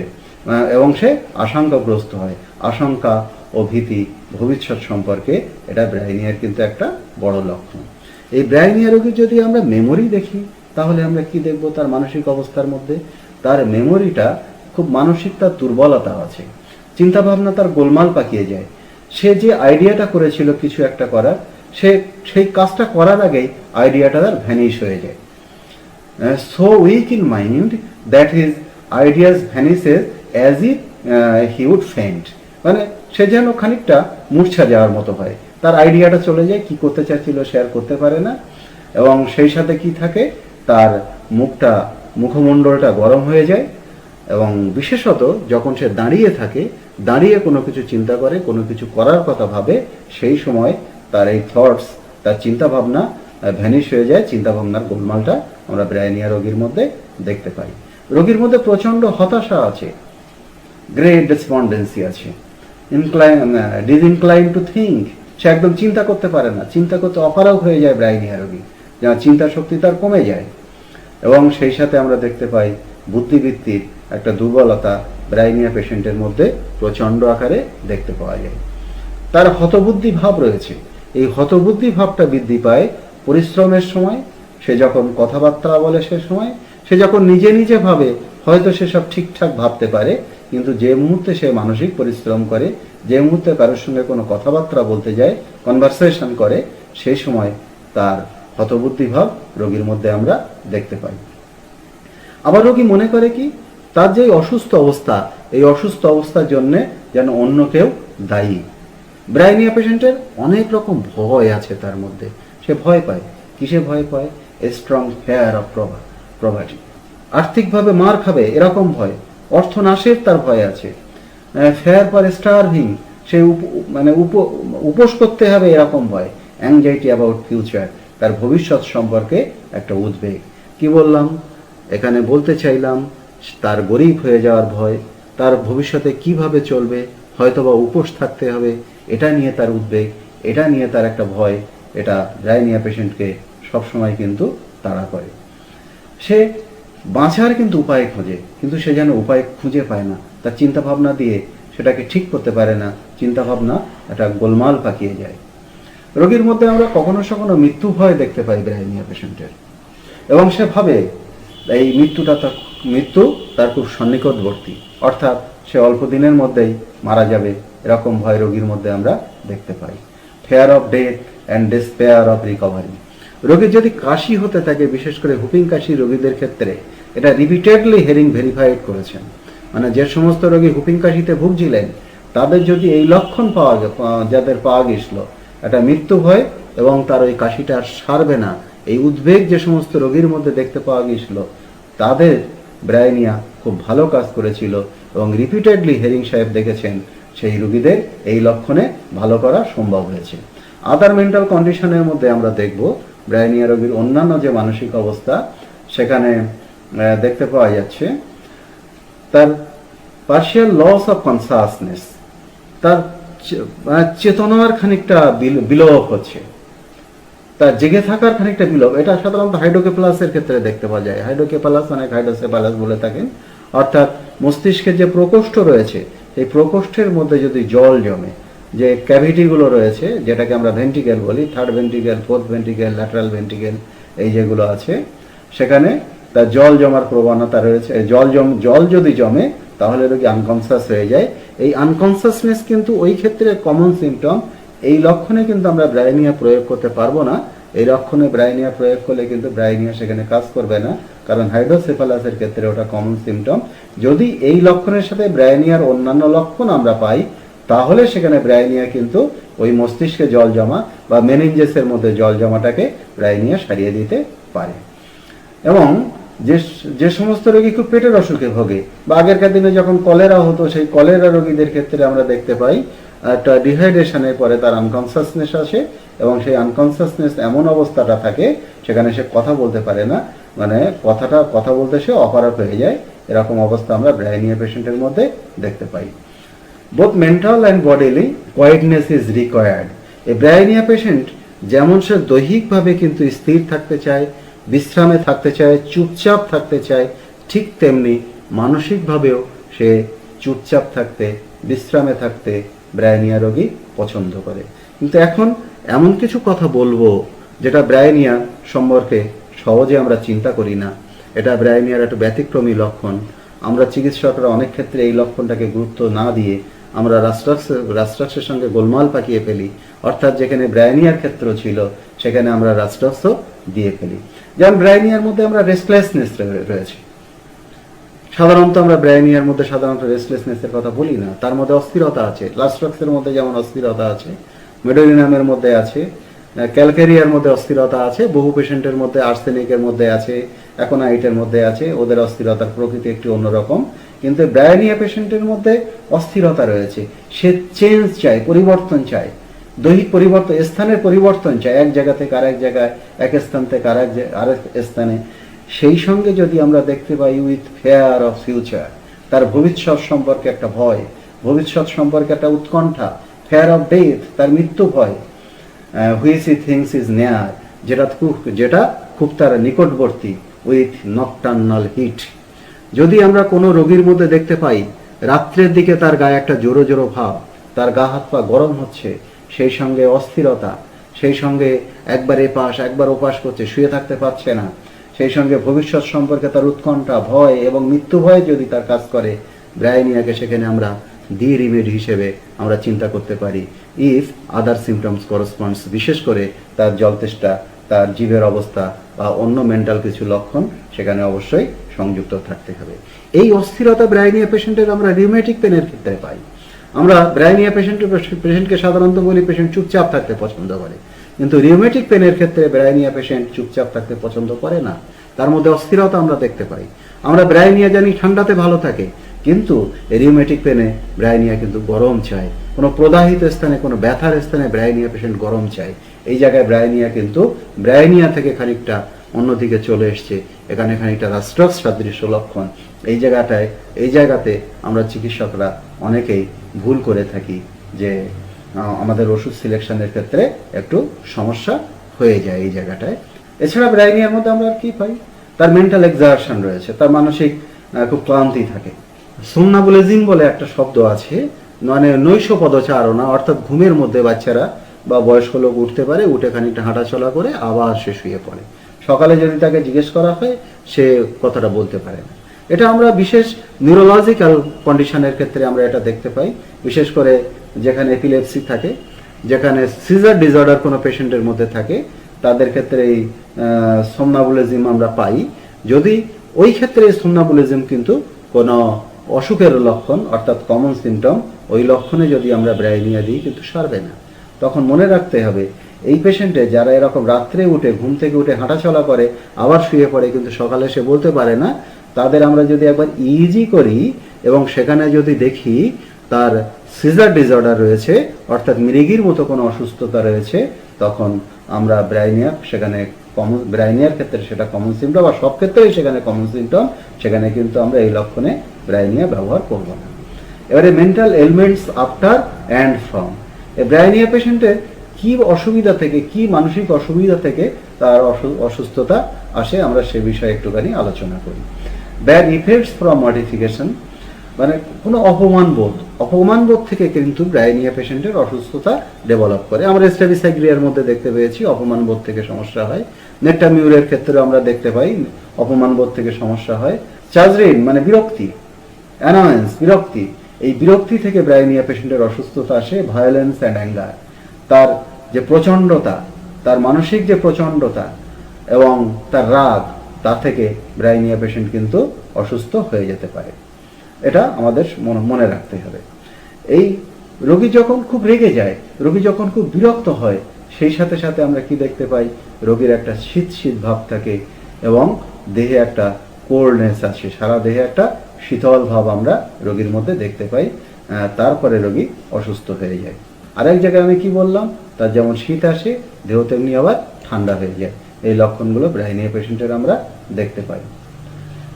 A: এবং সে আশঙ্কাগ্রস্ত হয়। আশঙ্কা ও ভীতি ভবিষ্যৎ সম্পর্কে এটা ব্রাইনিয়ার কিন্তু একটা বড় লক্ষণ। এই ব্রাইনিয়া রোগীর যদি আমরা মেমোরি দেখি তাহলে আমরা কি দেখব? তার মানসিক অবস্থার মধ্যে তার মেমোরিটা খুব মানসিক, তার দুর্বলতা আছে, চিন্তাভাবনা তার গোলমাল পাকিয়ে যায়। সে যে আইডিয়াটা করেছিল কিছু একটা করার, সে সেই কাজটা করার আগেই আইডিয়াটা তার ভ্যানিশ হয়ে যায়। So weak in mind that his ideas vanishes as if he would faint. মানে সে যেন খানিকটা মূর্ছা যাওয়ার মতো হয়, তার আইডিয়াটা চলে যায়, কি করতে চাচ্ছিল শেয়ার করতে পারে না। এবং সেই সাথে কি থাকে, তার মুখমণ্ডলটা গরম হয়ে যায় এবং বিশেষত যখন সে দাঁড়িয়ে থাকে, দাঁড়িয়ে কোনো কিছু চিন্তা করে, কোনো কিছু করার কথা ভাবে, সেই সময় তার এই থটস, তার চিন্তাভাবনা ভ্যানিশ হয়ে যায়। চিন্তাভাবনার গোলমালটা আমরা ব্রাইনিয়া রোগীর মধ্যে দেখতে পাই। রোগীর মধ্যে প্রচণ্ড হতাশা আছে, গ্রেট ডেসপন্ডেন্সি আছে, ডিসইনক্লাইন টু থিঙ্ক। সে একদম চিন্তা করতে পারে না, চিন্তা করতে অপারগ হয়ে যায় ব্রাইনিয়া রোগী, যার চিন্তা শক্তি তার কমে যায়। এবং সেই সাথে আমরা দেখতে পাই বুদ্ধিবৃত্তির একটা দুর্বলতা ব্রাইনিয়া পেশেন্টের মধ্যে প্রচণ্ড আকারে দেখতে পাওয়া যায়। তার হতবুদ্ধি ভাব রয়েছে। এই হতবুদ্ধি ভাবটা বৃদ্ধি পায় পরিশ্রমের সময়। সে যখন কথাবার্তা বলে সে যখন নিজে নিজে ভাবে হয়তো সে সব ঠিকঠাক ভাবতে পারে, কিন্তু যে মুহূর্তে সে মানসিক পরিশ্রম করে, যে মুহূর্তে কারোর সঙ্গে কোনো কথাবার্তা বলতে যায়, কনভারসেশন করে, সেই সময় তার হতবুদ্ধি ভাব রোগীর মধ্যে আমরা দেখতে পাই। আবার রোগী মনে করে কি, তার যে অসুস্থ অবস্থা, এই অসুস্থ অবস্থার জন্যে যেন অন্য কেউ দায়ী। ব্রাইনিয়া পেশেন্টের অনেক রকম ভয় আছে তার মধ্যে। সে ভয় পায়, কিসে ভয় পায়? A strong fair of poverty. আর্থিকভাবে মার খাবে এরকম ভয়, অর্থনাশের তার ভয় আছে। ফেয়ার ফর স্টারভিং, সে উপোস করতে হবে এরকম ভয়। অ্যাংজাইটি অ্যাবাউট ফিউচার, তার ভবিষ্যৎ সম্পর্কে একটা উদ্বেগ। কি বললাম? এখানে বলতে চাইলাম তার গরিব হয়ে যাওয়ার ভয়, তার ভবিষ্যতে কিভাবে চলবে, হয়তোবা উপোস থাকতে হবে, এটা নিয়ে তার উদ্বেগ, এটা নিয়ে তার একটা ভয়। এটা ব্রাইনিয়া পেশেন্টকে সবসময় কিন্তু তাড়া করে। সে বাঁচার কিন্তু উপায় খোঁজে, কিন্তু সে যেন উপায় খুঁজে পায় না। তার চিন্তাভাবনা দিয়ে সেটাকে ঠিক করতে পারে না, চিন্তাভাবনা একটা গোলমাল পাকিয়ে যায়। রোগীর মধ্যে আমরা কখনো কখনো মৃত্যু ভয় দেখতে পাই ব্রাইনিয়া পেশেন্টের, এবং সে ভাবে এই মৃত্যু তার খুব সন্নিকটবর্তী, অর্থাৎ সে অল্প দিনের মধ্যেই মারা যাবে, এরকম ভয় রোগীর মধ্যে আমরা দেখতে পাই। Fear of death and despair of recovery. রোগীর যদি কাশি হতে থাকে, বিশেষ করে হুপিং কাশি রোগীদের ক্ষেত্রে এটা রিপিটেডলি হেরিং ভেরিফাইড করেছেন। মানে যে সমস্ত রোগী হুপিং কাশিতে ভুগছিলেন তাদের যদি এই লক্ষণ যাদের পাওয়া গেছিল, একটা মৃত্যু ভয় এবং তার ওই কাশিটা আর সারবে না, এই উদ্বেগ যে সমস্ত রোগীর মধ্যে দেখতে পাওয়া গিয়েছিল, তাদের ব্রায়োনিয়া খুব ভালো কাজ করেছিল এবং রিপিটেডলি হেরিং সাহেব দেখেছেন সেই রোগীদের এই লক্ষণে ভালো করা সম্ভব হয়েছে। আদার মেন্টাল কন্ডিশনের মধ্যে আমরা দেখব ব্রায়োনিয়া রোগীর অন্যান্য যে মানসিক অবস্থা, সেখানে দেখতে পাওয়া যাচ্ছে তার পার্শিয়াল লস অফ কনসাসনেস, তার চেতনার খানিকটা বিলোপ হচ্ছে, তার জেগে থাকার খানিকটা বিলোপ। এটা সাধারণত হাইড্রোকেফালাসের ক্ষেত্রে দেখতে পাওয়া যায়। হাইড্রোকেফালাস অনেক হাইড্রোসেফালাস বলে থাকেন, অর্থাৎ মস্তিষ্কের যে প্রকোষ্ঠ রয়েছে এই প্রকোষ্ঠের মধ্যে যদি জল জমে, যে ক্যাভিটিগুলো রয়েছে যেটাকে আমরা ভেন্টিকেল বলি, থার্ড ভেন্টিকেল, ফোর্থ ভেন্টিকেল, ল্যাটারাল ভেন্টিকেল, এই যেগুলো আছে, সেখানে তার জল জমার প্রবণতা রয়েছে। জল যদি জমে তাহলে রোগী আনকনসাস হয়ে যায়। এই আনকনসাসনেস কিন্তু ওই ক্ষেত্রে কমন সিমটম। এই লক্ষণে কিন্তু আমরা ব্রায়োনিয়া প্রয়োগ করতে পারবো না। এই লক্ষণে ব্রায়োনিয়া প্রয়োগ করলে কিন্তু ব্রায়োনিয়া সেখানে কাজ করবে না, কারণ হাইড্রোসেফালাসের ক্ষেত্রে ওটা কমন সিমটম। যদি এই লক্ষণের সাথে ব্রায়োনিয়ার অন্যান্য লক্ষণ আমরা পাই, তাহলে সেখানে ব্রায়োনিয়া কিন্তু ওই মস্তিষ্কে জল জমা বা মেনিনজেসের মধ্যে জল জমাটাকে ব্রায়োনিয়া সারিয়ে দিতে পারে। এবং যে সমস্ত রোগী খুব পেটের অসুখে ভোগে, বা আগেরকার দিনে যখন কলেরা হতো, সেই কলেরা রোগীদের ক্ষেত্রে আমরা দেখতে পাই একটা ডিহাইড্রেশনের পরে তার আনকনসাসনেস আসে এবং সেই আনকনসাসনেস এমন অবস্থাটা থাকে সেখানে সে কথা বলতে পারে না, মানে কথা বলতে সে অপারগ হয়ে যায়। এরকম অবস্থা আমরা ব্রায়োনিয়া পেশেন্টের মধ্যে দেখতে পাই। Both mental and bodily quietness is required. এই ব্রায়োনিয়া পেশেন্ট যেমন সে দৈহিকভাবে কিন্তু স্থির থাকতে চায়, বিশ্রামে থাকতে চায়, চুপচাপ থাকতে চায়, ঠিক তেমনি মানসিকভাবেও সে চুপচাপ থাকতে, বিশ্রামে থাকতে ব্রায়োনিয়া রোগী পছন্দ করে। কিন্তু এখন এমন কিছু কথা বলবো যেটা ব্রায়োনিয়া সম্পর্কে সহজে আমরা চিন্তা করি না। এটা ব্রায়োনিয়ার একটা ব্যতিক্রমী লক্ষণ। আমরা চিকিৎসকরা অনেক ক্ষেত্রে এই লক্ষণটাকে গুরুত্ব না দিয়ে আমরা রাস্ট্রাক্সের সঙ্গে গোলমাল পাকিয়ে ফেলি, অর্থাৎ যেখানে ব্রায়োনিয়ার ক্ষেত্র ছিল সেখানে আমরা রাস্ট্রাক্সও দিয়ে ফেলি। যেমন ব্রায়োনিয়ার মধ্যে আমরা রেস্টলেসনেস রয়েছে। সাধারণত আমরা ব্রায়োনিয়ার মধ্যে সাধারণত রেস্টলেসনেসের কথা বলি না, তার মধ্যে অস্থিরতা আছে। লাস্ট্রাক্সের মধ্যে যেমন অস্থিরতা আছে, মেডোরিনামের মধ্যে আছে, ক্যালকেরিয়ার মধ্যে অস্থিরতা আছে, বহু পেশেন্টের মধ্যে আর্সেনিকের মধ্যে আছে, অ্যাকোনাইটের মধ্যে আছে। ওদের অস্থিরতার প্রকৃতি একটু অন্যরকম, কিন্তু ব্রায়োনিয়া পেশেন্টের মধ্যে অস্থিরতা রয়েছে। সে চেঞ্জ চায়, পরিবর্তন চায়, দৈহিক পরিবর্তন, স্থানের পরিবর্তন চায়, এক জায়গা থেকে আরেক জায়গায়, এক স্থান থেকে আরেক স্থানে। সেই সঙ্গে যদি আমরা দেখতে পাই উইথ ফেয়ার অফ ফিউচার, তার ভবিষ্যৎ সম্পর্কে একটা ভয়, ভবিষ্যৎ সম্পর্কে একটা উৎকণ্ঠা, ফেয়ার অফ ডেথ, তার মৃত্যু ভয়, হুইচ হি থিংস ইজ নেয়ার, যেটা খুব তার নিকটবর্তী, উইথ নকটার্নাল হিট। যদি আমরা কোনো রোগীর মধ্যে দেখতে পাই রাত্রের দিকে তার গায়ে একটা জোরো জোরো ভাব, তার গা হাত পা গরম হচ্ছে, সেই সঙ্গে অস্থিরতা, সেই সঙ্গে একবার এপাশ একবার ওপাশ করছে, শুয়ে থাকতে পারছে না, সেই সঙ্গে ভবিষ্যৎ সম্পর্কে তার উৎকণ্ঠা, ভয় এবং মৃত্যু ভয় যদি তার কাজ করে, ব্রায়োনিয়াকে সেখানে আমরা দি রিমেডি হিসেবে আমরা চিন্তা করতে পারি। ইফ আদার সিমটমস করসপন্ডস, বিশেষ করে তার জলতেষ্টা, তার জীবের অবস্থা বা অন্য মেন্টাল কিছু লক্ষণ সেখানে অবশ্যই সংযুক্ত থাকতে হবে। এই অস্থিরতা ব্রায়োনিয়া পেশেন্টের আমরা রিউমেটিক পেনের ক্ষেত্রে পাই। আমরা ব্রায়োনিয়া পেশেন্টকে সাধারণত বলি পেশেন্ট চুপচাপ থাকতে পছন্দ করে, কিন্তু রিউমেটিক পেনের ক্ষেত্রে ব্রায়োনিয়া পেশেন্ট চুপচাপ থাকতে পছন্দ করে না, তার মধ্যে অস্থিরতা আমরা দেখতে পাই। আমরা ব্রায়োনিয়া জানি ঠান্ডাতে ভালো থাকে, কিন্তু রিউমেটিক পেনে ব্রায়োনিয়া কিন্তু গরম চায়, কোনো প্রদাহিত স্থানে, কোনো ব্যথার স্থানে ব্রায়োনিয়া পেশেন্ট গরম চায়। এই জায়গায় ব্রায়োনিয়া থেকে খানিকটা অন্যদিকে চলে এসছে, এখানে খানিকটা রাস্ট্রাক্স সাদৃশ্য লক্ষণ। এই জায়গাতে আমরা চিকিৎসকরা অনেকেই ভুল করে থাকি, যে আমাদের ওষুধ সিলেকশনের ক্ষেত্রে একটু সমস্যা হয়ে যায় এই জায়গাটায়। এছাড়া ব্রায়োনিয়ার মধ্যে আমরা কি পাই, তার মেন্টাল এক্সারশন রয়েছে, তার মানসিক খুব ক্লান্তি থাকে। সোমনাবুলিজম বলে একটা শব্দ আছে, মানে নৈশ পদচারণা, অর্থাৎ ঘুমের মধ্যে বাচ্চারা বা বয়স্ক লোক উঠতে পারে, উঠে খানিকটা হাঁটাচলা করে আবার সে শুয়ে পড়ে। সকালে যদি তাকে জিজ্ঞেস করা হয় সে কথাটা বলতে পারে না। এটা আমরা বিশেষ নিউরোলজিক্যাল কন্ডিশনের ক্ষেত্রে আমরা এটা দেখতে পাই, বিশেষ করে যেখানে এপিলেপসি থাকে, যেখানে সিজার ডিসঅর্ডার কোনো পেশেন্টের মধ্যে থাকে, তাদের ক্ষেত্রে এই সোমনাবুলিজম আমরা পাই। যদি ওই ক্ষেত্রে সোমনাবুলিজম কিন্তু কোনো অসুখের লক্ষণ অর্থাৎ কমন সিমটম ওই লক্ষণে যদি আমরা ব্রাইনিয়া দিই কিন্তু সারবে না। তখন মনে রাখতে হবে এই পেশেন্টে যারা এরকম রাত্রে উঠে ঘুম থেকে উঠে হাঁটাচলা করে আবার শুয়ে পড়ে কিন্তু সকালে সে বলতে পারে না, তাদের আমরা যদি একবার ইজি করি এবং সেখানে যদি দেখি তার সিজার ডিসঅর্ডার রয়েছে, অর্থাৎ মৃগীর মতো কোনো অসুস্থতা রয়েছে, তখন আমরা ব্রাইনিয়া সেখানে কমন, ব্রাইনিয়ার ক্ষেত্রে সেটা কমন সিমটম, বা সব ক্ষেত্রেই সেখানে কমন সিমটম, সেখানে কিন্তু আমরা এই লক্ষণে ব্রাইনিয়া ব্যবহার করব না। এবারে mental elements after and from, এই ব্রাইনিয়া পেশেন্টের কি অসুবিধা থেকে, কি মানসিক অসুবিধা থেকে তার অসুস্থতা আসে, আমরা সে বিষয়ে একটুখানি আলোচনা করি। ব্যাড ইফেক্টস ফ্রম মডিফিকেশন, মানে কোনো অপমান বোধ থেকে কিন্তু ব্রাইনিয়া পেশেন্টের অসুস্থতা ডেভেলপ করে। আমরা স্ট্রেবিসাইক্লিয়ার মধ্যে দেখতে পেয়েছি অপমান বোধ থেকে সমস্যা হয়। নেট্টামিউরের ক্ষেত্রে আমরা দেখতে পাই অপমান বোধ থেকে সমস্যা হয়। চাজরিন মানে বিরক্তি, অ্যানোয়েন্স বিরক্তি, এই বিরক্তি থেকে ব্রাইনিয়া পেশেন্টের অসুস্থতা আসে। ভায়োলেন্স অ্যান্ড অ্যাঙ্গার, তার যে প্রচণ্ডতা, তার মানসিক যে প্রচণ্ডতা এবং তার রাগ, তা থেকে ব্রাইনিয়া পেশেন্ট কিন্তু অসুস্থ হয়ে যেতে পারে। এটা আমাদের মনে রাখতে হবে। এই রোগী যখন খুব রেগে যায়, রোগী যখন খুব বিরক্ত হয়, সেই সাথে সাথে আমরা কি দেখতে পাই, রোগীর একটা শীত শীত ভাব থাকে এবং দেহে একটা কোল্ডনেস আছে, সারা দেহে একটা শীতল ভাব আমরা রোগীর মধ্যে দেখতে পাই। তারপরে রোগী অসুস্থ হয়ে যায়। আরেক জায়গায় আমি কি বললাম, তার যেমন শীত আসে দেহ তেমনি আবার ঠান্ডা হয়ে যায়। এই লক্ষণগুলো ব্রাইনিয়া পেশেন্টের আমরা দেখতে পাই।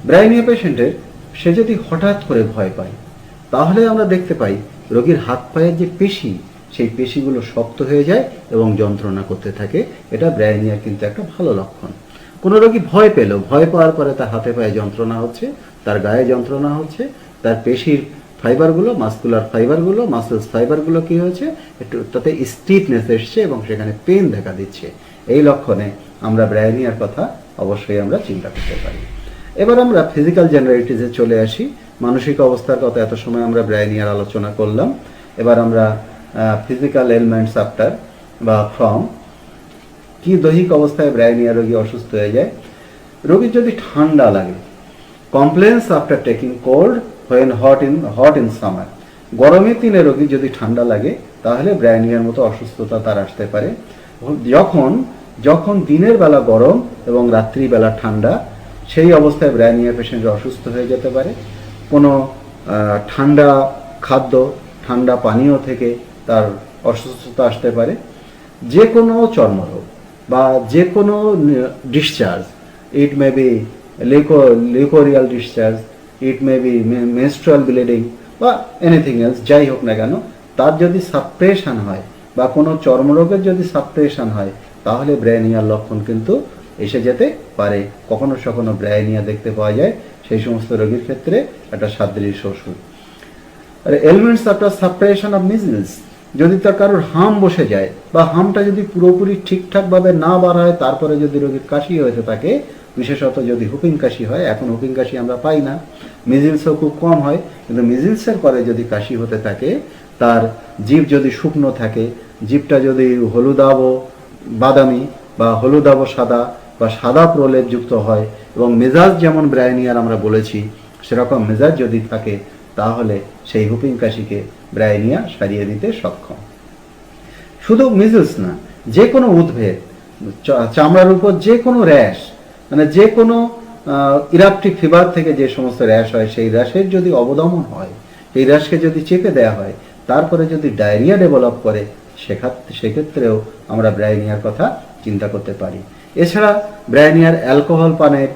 A: ব্রাইনিয়া পেশেন্টের সে যদি হঠাৎ করে ভয় পায়, তাহলে আমরা দেখতে পাই রোগীর হাত পায়ের যে পেশি, সেই পেশিগুলো শক্ত হয়ে যায় এবং যন্ত্রণা করতে থাকে। এটা ব্রাইনিয়ার কিন্তু একটা ভালো লক্ষণ। কোনো রোগী ভয় পেল, ভয় পাওয়ার পরে তার হাতে পায়ে যন্ত্রণা হচ্ছে, তার গায়ে যন্ত্রণা হচ্ছে, তার পেশির ফাইবারগুলো, মাসকুলার ফাইবারগুলো, মাসেলস ফাইবারগুলো কি হয়েছে, একটু তাতে স্টিফনেস এসছে এবং সেখানে পেন দেখা দিচ্ছে। এই লক্ষণে আমরা ব্রাইনিয়ার কথা অবশ্যই আমরা চিন্তা করতে পারি। এবার আমরা ফিজিক্যাল জেনারেলিটিসে চলে আসি। মানসিক অবস্থার কথা এত সময় আমরা ব্রাইনিয়ার আলোচনা করলাম। এবার আমরা ফিজিক্যাল এলিমেন্টস আফটার বা ফ্রম, কি দৈহিক অবস্থায় ব্রাইনিয়া রোগী অসুস্থ হয়ে যায়। রোগীর যদি ঠান্ডা লাগে, complaints after taking cold when hot in summer, গরমের দিনে রোগী যদি ঠান্ডা লাগে তাহলে ব্রাইনিয়ার মতো অসুস্থতা তার আসতে পারে। যখন দিনের বেলা গরম এবং রাত্রিবেলা ঠান্ডা, সেই অবস্থায় ব্রাইনিয়া পেশেন্ট অসুস্থ হয়ে যেতে পারে। কোনো ঠান্ডা খাদ্য, ঠান্ডা পানীয় থেকে তার অসুস্থতা আসতে পারে। যে কোনো চর্মরোগ বা যে কোনো discharge, it may be leucorrhoeal discharge, it may be menstrual bleeding বা এনিথিং এলস, যাই হোক না কেন, তার যদি সাপ্রেশন হয় বা কোনো চর্মরোগের যদি সাপ্রেশন হয়, তাহলে ব্রাইনিয়ার লক্ষণ কিন্তু এসে যেতে পারে। কখনো কখনো ব্রাইনিয়া দেখতে পাওয়া যায় সেই সমস্ত রোগীর ক্ষেত্রে একটা সাদৃশ্য ওষুধ। আর ailments after suppression of measles, যদি তার কারোর হাম বসে যায় বা হামটা যদি পুরোপুরি ঠিকঠাকভাবে না বার হয়, তারপরে যদি রোগীর কাশি হয়েছে থাকে, বিশেষত যদি হুপিং কাশি হয়, এখন হুপিং কাশি আমরা পাই না, মিজলসও খুব কম হয়, কিন্তু মিজলসের পরে যদি কাশি হতে থাকে, তার জিভ যদি শুকনো থাকে, জিভটা যদি হলুদাবো বাদামি বা হলুদাবো সাদা বা সাদা প্রলেপযুক্ত হয় এবং মেজাজ যেমন ব্রাইনিয়ার আমরা বলেছি সেরকম মেজাজ যদি থাকে, তাহলে সেই হুপিং কাশিকে ব্রাইনিয়া সারিয়ে দিতে সক্ষম। শুধু মিজলস না, যে কোনো উদ্ভিদ, চামড়ার উপর যে কোনো র্যাশ, মানে যে কোনো ইরাপটিক ফিভার থেকে যে সমস্ত র্যাশ হয়, সেই র্যাশের যদি অবদমন হয়, এই র্যাশকে যদি চেপে দেওয়া হয়, তারপরে যদি ডায়রিয়া ডেভেলপ করে, সেক্ষেত্রেও আমরা ব্রাইনিয়ার কথা চিন্তা করতে পারি। এছাড়া ব্রাইনিয়ার অ্যালকোহল পানের,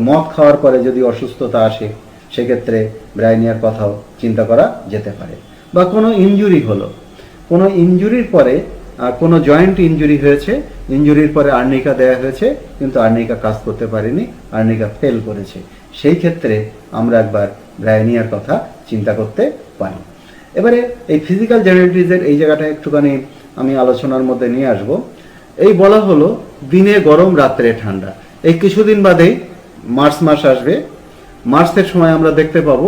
A: মদ খাওয়ার পরে যদি অসুস্থতা আসে, সেক্ষেত্রে ব্রাইনিয়ার কথাও চিন্তা করা যেতে পারে। বা কোনো ইনজুরি হলো, কোনো ইনজুরির পরে, কোনো জয়েন্ট ইনজুরি হয়েছে, ইনজুরির পরে আর্নিকা দেওয়া হয়েছে কিন্তু আর্নিকা কাজ করতে পারেনি, আর্নিকা ফেল করেছে, সেই ক্ষেত্রে আমরা একবার ব্রাইনিয়ার কথা চিন্তা করতে পারি। এবারে এই ফিজিক্যাল জেনারেলিটিসের এই জায়গাটা একটুখানি আমি আলোচনার মধ্যে নিয়ে আসব। এই বলা হলো দিনে গরম রাত্রে ঠান্ডা। এই কিছুদিন বাদেই মার্চ মাস আসবে। মার্চের সময় আমরা দেখতে পাবো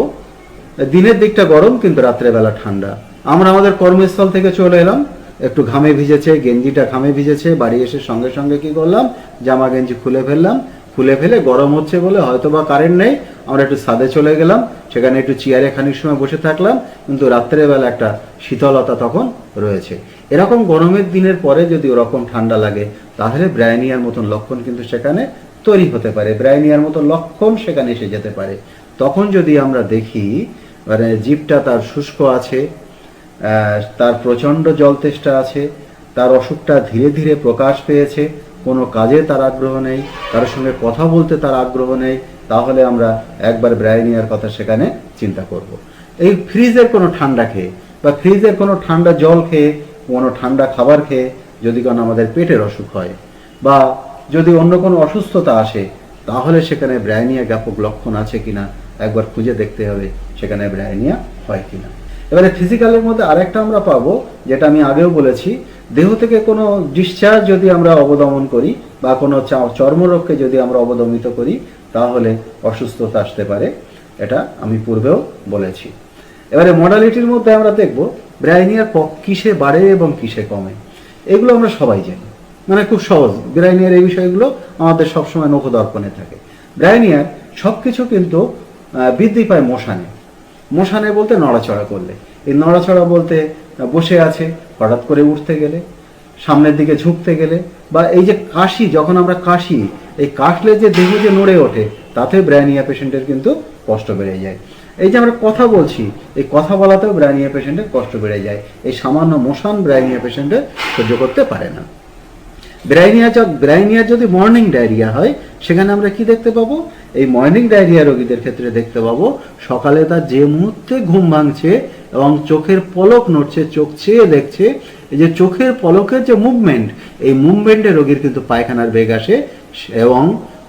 A: দিনের দিকটা গরম কিন্তু রাত্রেবেলা ঠান্ডা। আমরা আমাদের কর্মস্থল থেকে চলে এলাম, একটু ঘামে ভিজেছে, গেঞ্জিটা ঘামে ভিজেছে, বাড়ি এসে সঙ্গে সঙ্গে কি করলাম, জামা গেঞ্জি খুলে ফেললাম, খুলে ফেলে গরম হচ্ছে বলে হয়তো বা কারেন্ট নেই, আমরা একটু ছাদে চলে গেলাম, সেখানে একটু চেয়ারে খানিক সময় বসে থাকলাম, কিন্তু রাত্রেবেলা একটা শীতলতা তখন রয়েছে। এরকম গরমের দিনের পরে যদি ওরকম ঠান্ডা লাগে, তাহলে ব্রায়োনিয়ার মতন লক্ষণ কিন্তু সেখানে তৈরি হতে পারে, ব্রায়োনিয়ার মতন লক্ষণ সেখানে এসে যেতে পারে। তখন যদি আমরা দেখি মানে জিভটা তার শুষ্ক আছে, তার প্রচণ্ড জল তেষ্টা আছে, তার অসুখটা ধীরে ধীরে প্রকাশ পেয়েছে, কোনো কাজে তার আগ্রহ নেই, কারোর সঙ্গে কথা বলতে তার আগ্রহ নেই, তাহলে আমরা একবার ব্রায়োনিয়ার কথা সেখানে চিন্তা করব। এই ফ্রিজের কোনো ঠান্ডা খেয়ে বা ফ্রিজের কোনো ঠান্ডা জল খেয়ে, কোনো ঠান্ডা খাবার খেয়ে যদি কোনো আমাদের পেটের অসুখ হয় বা যদি অন্য কোনো অসুস্থতা আসে, তাহলে সেখানে ব্রায়োনিয়া ব্যাপক লক্ষণ আছে কিনা একবার খুঁজে দেখতে হবে সেখানে ব্রায়োনিয়া হয় কিনা। এবারে ফিজিক্যালের মধ্যে আরেকটা আমরা পাবো, যেটা আমি আগেও বলেছি, দেহ থেকে কোনো ডিসচার্জ যদি আমরা অবদমন করি বা কোনো চর্মরোগকে যদি আমরা অবদমিত করি, তাহলে অসুস্থতা আসতে পারে, এটা আমি পূর্বেও বলেছি। এবারে মডালিটির মধ্যে আমরা দেখব ব্রায়োনিয়া কিসে বাড়ে এবং কিসে কমে। এগুলো আমরা সবাই জানি, মানে খুব সহজ। ব্রায়োনিয়ার এই বিষয়গুলো আমাদের সবসময় নখদর্পণে থাকে। ব্রায়োনিয়ার সব কিছু কিন্তু বৃদ্ধি পায় মশানে। মশানে বলতে নড়াচড়া করলে, এই নড়াচড়া বলতে বসে আছে হঠাৎ করে উঠতে গেলে, সামনের দিকে ঝুঁকতে গেলে, বা এই যে কাশি, যখন আমরা কাশি, এই কাশলে যে দেহ যে নড়ে ওঠে, তাতে ব্রায়োনিয়া পেশেন্টের কিন্তু কষ্ট বেড়ে যায়। এই যে আমরা কথা বলছি, এই কথা বলাতেও ব্রায়োনিয়া পেশেন্টের কষ্ট বেড়ে যায়। এই সামান্য মশান ব্রায়োনিয়া পেশেন্টের সহ্য করতে পারে না। ব্রায়োনিয়া যদি মর্নিং ডায়রিয়া হয়, সেখানে আমরা কি দেখতে পাবো? এই মর্নিং ডায়রিয়া রোগীদের ক্ষেত্রে দেখতে পাবো সকালে তার যে মুহূর্তে ঘুম ভাঙছে এবং চোখের পলক নড়ছে, চোখ চেয়ে দেখছে, এই যে চোখের পলকের যে মুভমেন্ট, এই মুভমেন্টে রোগীর কিন্তু পায়খানার বেগ আসে এবং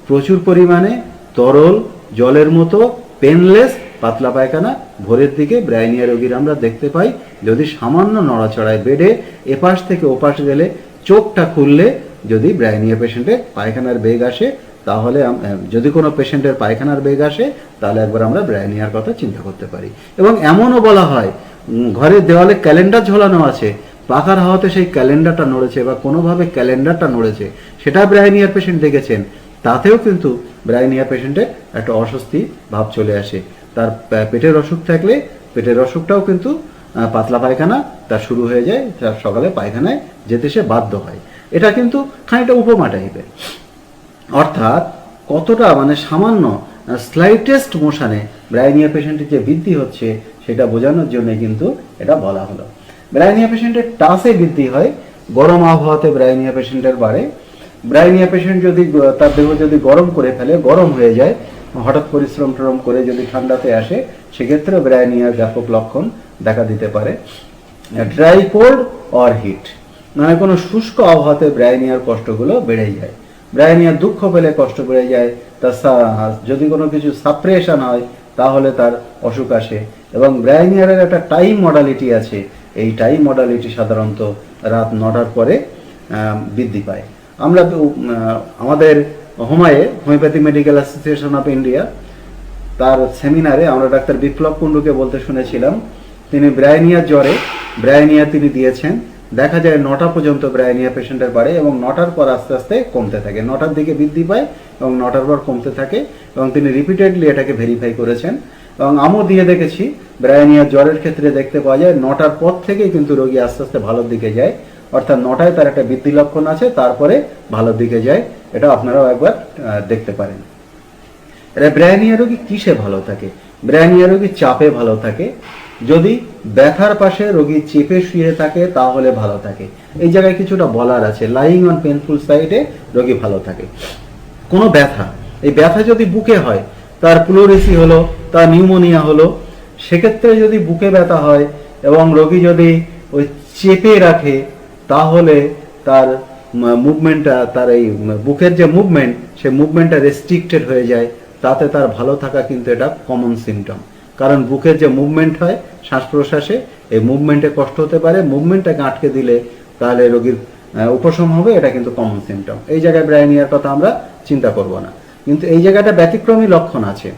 A: প্রচুর পরিমাণে তরল জলের মতো পেনলেস পাতলা পায়খানা ভোরের দিকে ব্রায়োনিয়া রোগীর আমরা দেখতে পাই। যদি সামান্য নড়াচড়ায় বেডে এপাশ থেকে ওপাশ গেলে, চোখটা খুললে যদি ব্রায়োনিয়া পেশেন্টের পায়খানার বেগ আসে, তাহলে যদি কোনো পেশেন্টের পায়খানার বেগ আসে, তাহলে একবার আমরা ব্রায়োনিয়ার কথা চিন্তা করতে পারি। এবং এমনও বলা হয়, ঘরের দেওয়ালে ক্যালেন্ডার ঝোলানো আছে, পাখার হাওয়াতে সেই ক্যালেন্ডারটা নড়েছে বা কোনোভাবে ক্যালেন্ডারটা নড়েছে, সেটা ব্রায়োনিয়ার পেশেন্ট দেখেছেন, তাতেও কিন্তু ব্রায়োনিয়া পেশেন্টের একটা অস্বস্তি ভাব চলে আসে। তার পেটের অসুখ থাকলে পেটের অসুখটাও কিন্তু পাতলা পায়খানা তার শুরু হয়ে যায়, তার সকালে পায়খানায় যেতে সে বাধ্য হয়। এটা কিন্তু খানিকটা উপমা টাইপের, অর্থাৎ কতটা মানে সামান্য স্লাইটেস্ট মোশনে ব্রায়োনিয়া পেশেন্টের যে বৃদ্ধি হচ্ছে, সেটা বোঝানোর জন্য কিন্তু এটা বলা হলো। ব্রায়োনিয়া পেশেন্টের টাসে বৃদ্ধি হয়, গরম আবহাওয়াতে ব্রায়োনিয়া পেশেন্টের বাড়ে। ব্রায়োনিয়া পেশেন্ট যদি তার দেহ যদি গরম করে ফেলে, গরম হয়ে যায়, হঠাৎ পরিশ্রম টরম করে যদি ঠান্ডাতে আসে, সেক্ষেত্রে ব্রায়োনিয়ার ব্যাপক লক্ষণ দেখা দিতে পারে। ড্রাই কোল্ড অর হিট, মানে কোনো শুষ্ক আবহাওয়াতে ব্রায়োনিয়ার কষ্টগুলো বেড়ে যায়। ব্রায়োনিয়ার দুঃখ পেলে কষ্ট বেড়ে যায়। তার যদি কোনো কিছু সাপ্রেশন হয়, তাহলে তার অসুখ আসে। এবং ব্রায়োনিয়ারের একটা টাইম মডালিটি আছে, এই টাইম মডালিটি সাধারণত রাত 9টার পরে বৃদ্ধি পায়। আমরা আমাদের homeopathy medical association of India, তার সেমিনারে আমরা ডাক্তার বিপ্লব কুণ্ডুকে বলতে শুনেছিলাম, তিনি ব্রায়োনিয়ার জ্বরে ব্রায়োনিয়া তিনি দিয়েছেন। দেখা যায় 9টা পর্যন্ত ব্রায়োনিয়া পেশেন্টের বাড়ে এবং 9টার পর আস্তে আস্তে কমতে থাকে, 9টার দিকে বৃদ্ধি পায় এবং 9টার পর কমতে থাকে, এবং তিনি রিপিটেডলি এটাকে ভেরিফাই করেছেন। এবং আমিও দিয়ে দেখেছি, ব্রায়োনিয়ার জ্বরের ক্ষেত্রে দেখতে পাওয়া যায় 9টার পর থেকেই কিন্তু রোগী আস্তে আস্তে ভালোর দিকে যায়, অর্থাৎ 9টায় তার একটা বৃদ্ধি লক্ষণ আছে, তারপরে ভালোর দিকে যায়। এটা আপনারাও একবার দেখতে পারেন। এটা ব্রায়োনিয়া রোগী কিসে ভালো থাকে? ব্রায়োনিয়া রোগী চাপে ভালো থাকে। যদি ব্যথার পাশে রোগী চেপে শুয়ে থাকে, তাহলে ভালো থাকে। এই জায়গায় কিছুটা বলার আছে, লাইং অন পেনফুল সাইডে রোগী ভালো থাকে। কোনো ব্যথা, এই ব্যথা যদি বুকে হয়, তার প্লুরেসি হলো, তার নিউমোনিয়া হলো, সেক্ষেত্রে যদি বুকে ব্যথা হয় এবং রোগী যদি ওই চেপে রাখে, তাহলে তার মুভমেন্টটা, তার এই বুকের যে মুভমেন্ট, সে মুভমেন্টটা রেস্ট্রিক্টেড হয়ে যায়, তাতে তার ভালো থাকা কিন্তু এটা কমন সিমটম। কারণ বুকের যে মুভমেন্ট হয় শ্বাস প্রশ্বাসে, এই মুভমেন্টে কষ্ট হতে পারে, মুভমেন্টটাকে আটকে দিলে তাহলে রোগীর উপশম হবে, এটা কিন্তু কমন সিমটম। এই জায়গায় ব্রায়োনিয়ার কথা আমরা চিন্তা করব না, কিন্তু এই জায়গাটা ব্যতিক্রমী লক্ষণ আছে।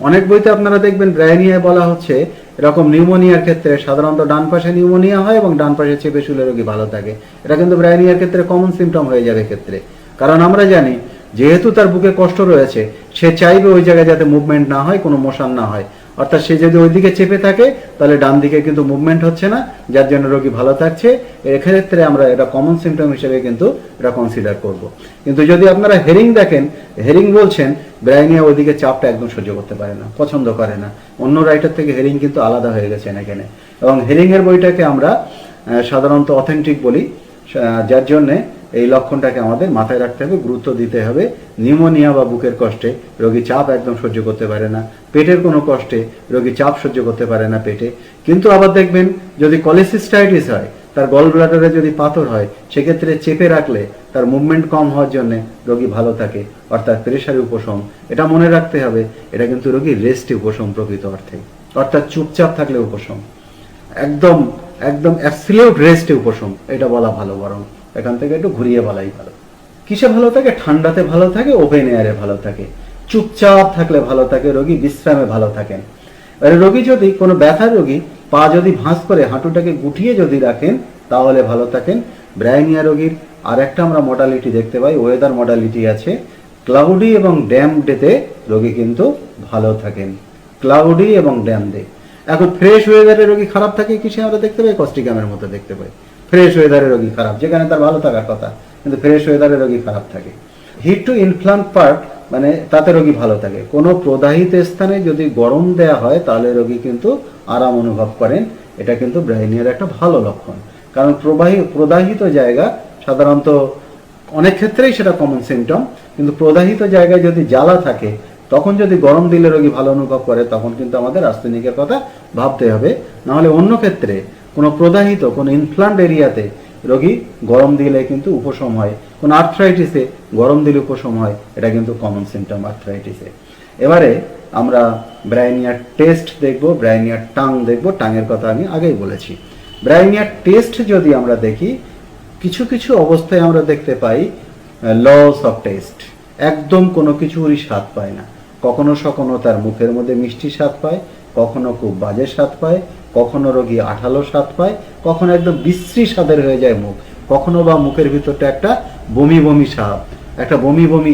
A: অনেক বইতে আপনারা দেখবেন ব্রায়োনিয়ায় বলা হচ্ছে এরকম নিউমোনিয়ার ক্ষেত্রে সাধারণত ডান পাশে নিউমোনিয়া হয় এবং ডান পাশে চেপে শুলে রোগী ভালো থাকে। এটা কিন্তু ব্রায়োনিয়ার ক্ষেত্রে কমন সিমটম হয়ে যাবে ক্ষেত্রে, কারণ আমরা জানি যেহেতু তার বুকে কষ্ট রয়েছে, সে চাইবে ওই জায়গায় যাতে মুভমেন্ট না হয়, কোনো মোশন না হয়। অর্থাৎ সে যদি ওইদিকে চেপে থাকে তাহলে ডান দিকে কিন্তু মুভমেন্ট হচ্ছে না, যার জন্য রোগী ভালো থাকছে। এক্ষেত্রে আমরা এটা কমন সিমটম হিসেবে কিন্তু এটা কনসিডার করব। কিন্তু যদি আপনারা হেরিং দেখেন, হেরিং বলছেন ব্রাইনিয়া ওইদিকে চাপটা একদম সহ্য করতে পারে না, পছন্দ করে না। অন্য রাইটার থেকে হেরিং কিন্তু আলাদা হয়ে গেছেন এখানে। এবং হেরিংয়ের বইটাকে আমরা সাধারণত অথেন্টিক বলি, যার জন্যে এই লক্ষণটাকে আমাদের মাথায় রাখতে হবে, গুরুত্ব দিতে হবে। নিউমোনিয়া বা বুকের কষ্টে রোগী চাপ একদম সহ্য করতে পারে না, পেটের কোনো কষ্টে রোগী চাপ সহ্য করতে পারে না পেটে। কিন্তু আবার দেখবেন যদি কলেসিস্টাইটিস হয়, তার গল ব্লাডারে যদি পাথর হয়, সেক্ষেত্রে চেপে রাখলে তার মুভমেন্ট কম হওয়ার জন্য রোগী ভালো থাকে, অর্থাৎ প্রেশারে উপশম। এটা মনে রাখতে হবে, এটা কিন্তু রোগীর রেস্টে উপশম প্রকৃত অর্থে, অর্থাৎ চুপচাপ থাকলে উপশম, একদম একদম অ্যাবসলিউট রেস্টে উপশম, এটা বলা ভালো। বরং এখান থেকে একটু ঘুরিয়ে বলাই ভালো। কিসে ভালো থাকে? ঠান্ডাতে ভালো থাকে, ওপেন এয়ারে ভালো থাকে, চুপচাপ থাকলে ভালো থাকে রোগী, বিশ্রামে ভালো থাকেন। আর রোগী যদি কোনো ব্যথার রোগী পা যদি ভাঁজ করে হাঁটুটাকে গুটিয়ে যদি রাখেন তাহলে ভালো থাকেন। ব্রাইনিয়া রোগীর আর একটা আমরা মডালিটি দেখতে পাই, ওয়েদার মডালিটি আছে। ক্লাউডি এবং ড্যাম ডেতে রোগী কিন্তু ভালো থাকেন, ক্লাউডি এবং ড্যাম ডে। এখন ফ্রেশ ওয়েদারে রোগী খারাপ থাকে, কিসে আমরা দেখতে পাই? কস্টিকামের মতো দেখতে পাই। ফ্রেশ ওয়েদারে রোগী খারাপ, যেখানে তার ভালো থাকার কথা, কিন্তু ফ্রেশ ওয়েদারে রোগী খারাপ থাকে। হিট টু ইনফ্লাম পার্ট মানে তাতে রোগী ভালো থাকে। কোনো প্রদাহিত স্থানে যদি গরম দেয়া হয় তাহলে রোগী কিন্তু আরাম অনুভব করেন। এটা কিন্তু ব্রাইনিয়ার একটা ভালো লক্ষণ, কারণ প্রদাহিত জায়গা সাধারণত অনেক ক্ষেত্রেই সেটা কমন সিমটম, কিন্তু প্রদাহিত জায়গায় যদি জ্বালা থাকে তখন যদি গরম দিলে রোগী ভালো অনুভব করে, তখন কিন্তু আমাদের আর্সেনিকের কথা ভাবতে হবে। নাহলে অন্য ক্ষেত্রে কোনো প্রদাহিত, কোনো ইনফ্লান্ড এরিয়াতে রোগী গরম দিলে কিন্তু উপশম হয়। কোনো আর্থ্রাইটিসে গরম দিলে উপশম হয়, এটা কিন্তু কমন সিমটম আর্থ্রাইটিসে। এবারে আমরা ব্রাইনিয়ার টেস্ট দেখব, ব্রাইনিয়ার টাং দেখব। টাঙের কথা আমি আগেই বলেছি। ব্রাইনিয়ার টেস্ট যদি আমরা দেখি, কিছু কিছু অবস্থায় আমরা দেখতে পাই লস অফ টেস্ট, একদম কোনো কিছুরই স্বাদ পায় না। কখনো সখনো তার মুখের মধ্যে মিষ্টি স্বাদ পায়, কখনো খুব বাজে স্বাদ পায়, কখনো রোগী আঠালো স্বাদ পায়, কখনো একদম বিশ্রী স্বাদের হয়ে যায় মুখ, কখনো বা মুখের ভিতরটা একটা বমি বমি স্বাদ, একটা বমি বমি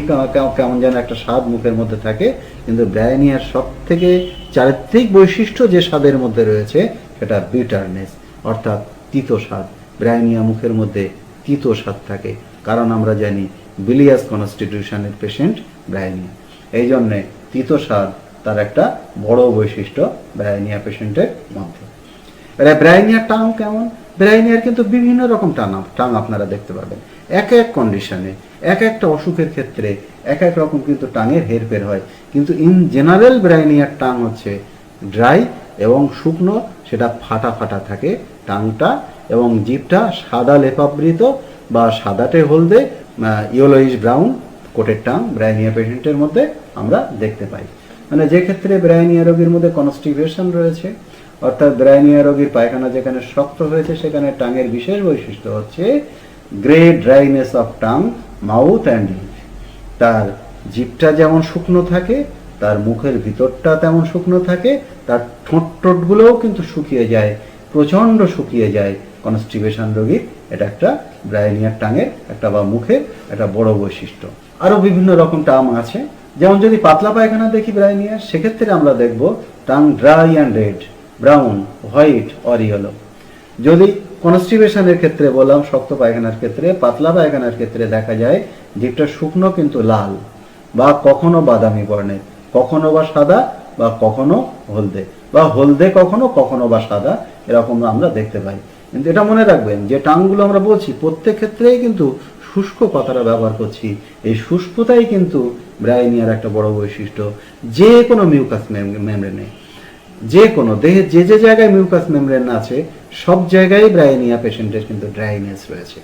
A: কেমন যেন একটা স্বাদ মুখের মধ্যে থাকে। কিন্তু ব্রাইনিয়ার সব থেকে চারিত্রিক বৈশিষ্ট্য যে স্বাদের মধ্যে রয়েছে সেটা বিটারনেস, অর্থাৎ তিতো স্বাদ। ব্রাইনিয়া মুখের মধ্যে তিতো স্বাদ থাকে, কারণ আমরা জানি বিলিয়াস কনস্টিটিউশনের পেশেন্ট ব্রাইনিয়া, এই জন্যে তিতো স্বাদ তার একটা বড় বৈশিষ্ট্য ব্রাইনিয়া পেশেন্টের মধ্যে। ব্রাইনিয়ার টাং কেমন? ব্রাইনিয়ার কিন্তু বিভিন্ন রকম টাং আপনারা দেখতে পাবেন। এক এক কন্ডিশনে, এক একটা অসুখের ক্ষেত্রে এক এক রকম কিন্তু টাঙের হেরফের হয়। কিন্তু ইন জেনারেল ব্রাইনিয়ার টাং হচ্ছে ড্রাই এবং শুকনো, সেটা ফাটা ফাটা থাকে টাংটা, এবং জিভটা সাদা লেপাবৃত বা সাদাটে হলদে ইয়েলোইশ ব্রাউন কোটের টাং ব্রাইনিয়া পেশেন্টের মধ্যে আমরা দেখতে পাই। মানে যে ক্ষেত্রে ব্রাইনিয়া রোগীর মধ্যে কনস্টিপেশন রয়েছে, অর্থাৎ ব্রাইনিয়া রোগীর পায়খানা যেখানে শক্ত হয়েছে সেখানে টাঙের বিশেষ বৈশিষ্ট্য হচ্ছে grey dryness of tongue, mouth and lip. তার জিভটা যেমন শুকনো থাকে, তার মুখের ভিতরটা তেমন শুকনো থাকে, তার ঠোঁটগুলোও কিন্তু শুকিয়ে যায়, প্রচণ্ড শুকিয়ে যায় কনস্টিপেশন রোগীর। এটা একটা ব্রাইনিয়ার টাঙের একটা বা মুখের একটা বড় বৈশিষ্ট্য। আরও বিভিন্ন রকম টাং আছে, যেমন যদি পাতলা পায়খানা দেখি ব্রাইনিয়ার, সেক্ষেত্রে আমরা দেখব tongue dry and red, brown, white or yellow. যদি কনস্টিপেশনের ক্ষেত্রে বললাম, শক্ত পায়খানার ক্ষেত্রে, পাতলা পায়খানার ক্ষেত্রে দেখা যায় জিভটা শুকনো কিন্তু লাল বা কখনো বাদামি বর্ণের, কখনো বা সাদা বা কখনো হলদে, বা হলদে কখনো কখনো বা সাদা, এরকম আমরা দেখতে পাই। কিন্তু এটা মনে রাখবেন যে টাংগুলো আমরা বলছি প্রত্যেক ক্ষেত্রেই কিন্তু শুষ্ক কথাটা ব্যবহার করছি। এই শুষ্কতাই কিন্তু ব্রাইনিয়ার একটা বড় বৈশিষ্ট্য। যে কোনো মিউকাস মেমব্রেনে, যে কোনো দেহের যে যে জায়গায় মিউকাস মেমব্রেন আছে সব জায়গায় ব্রাইনিয়া পেশেন্টের কিন্তু ড্রাইনেস রয়েছে।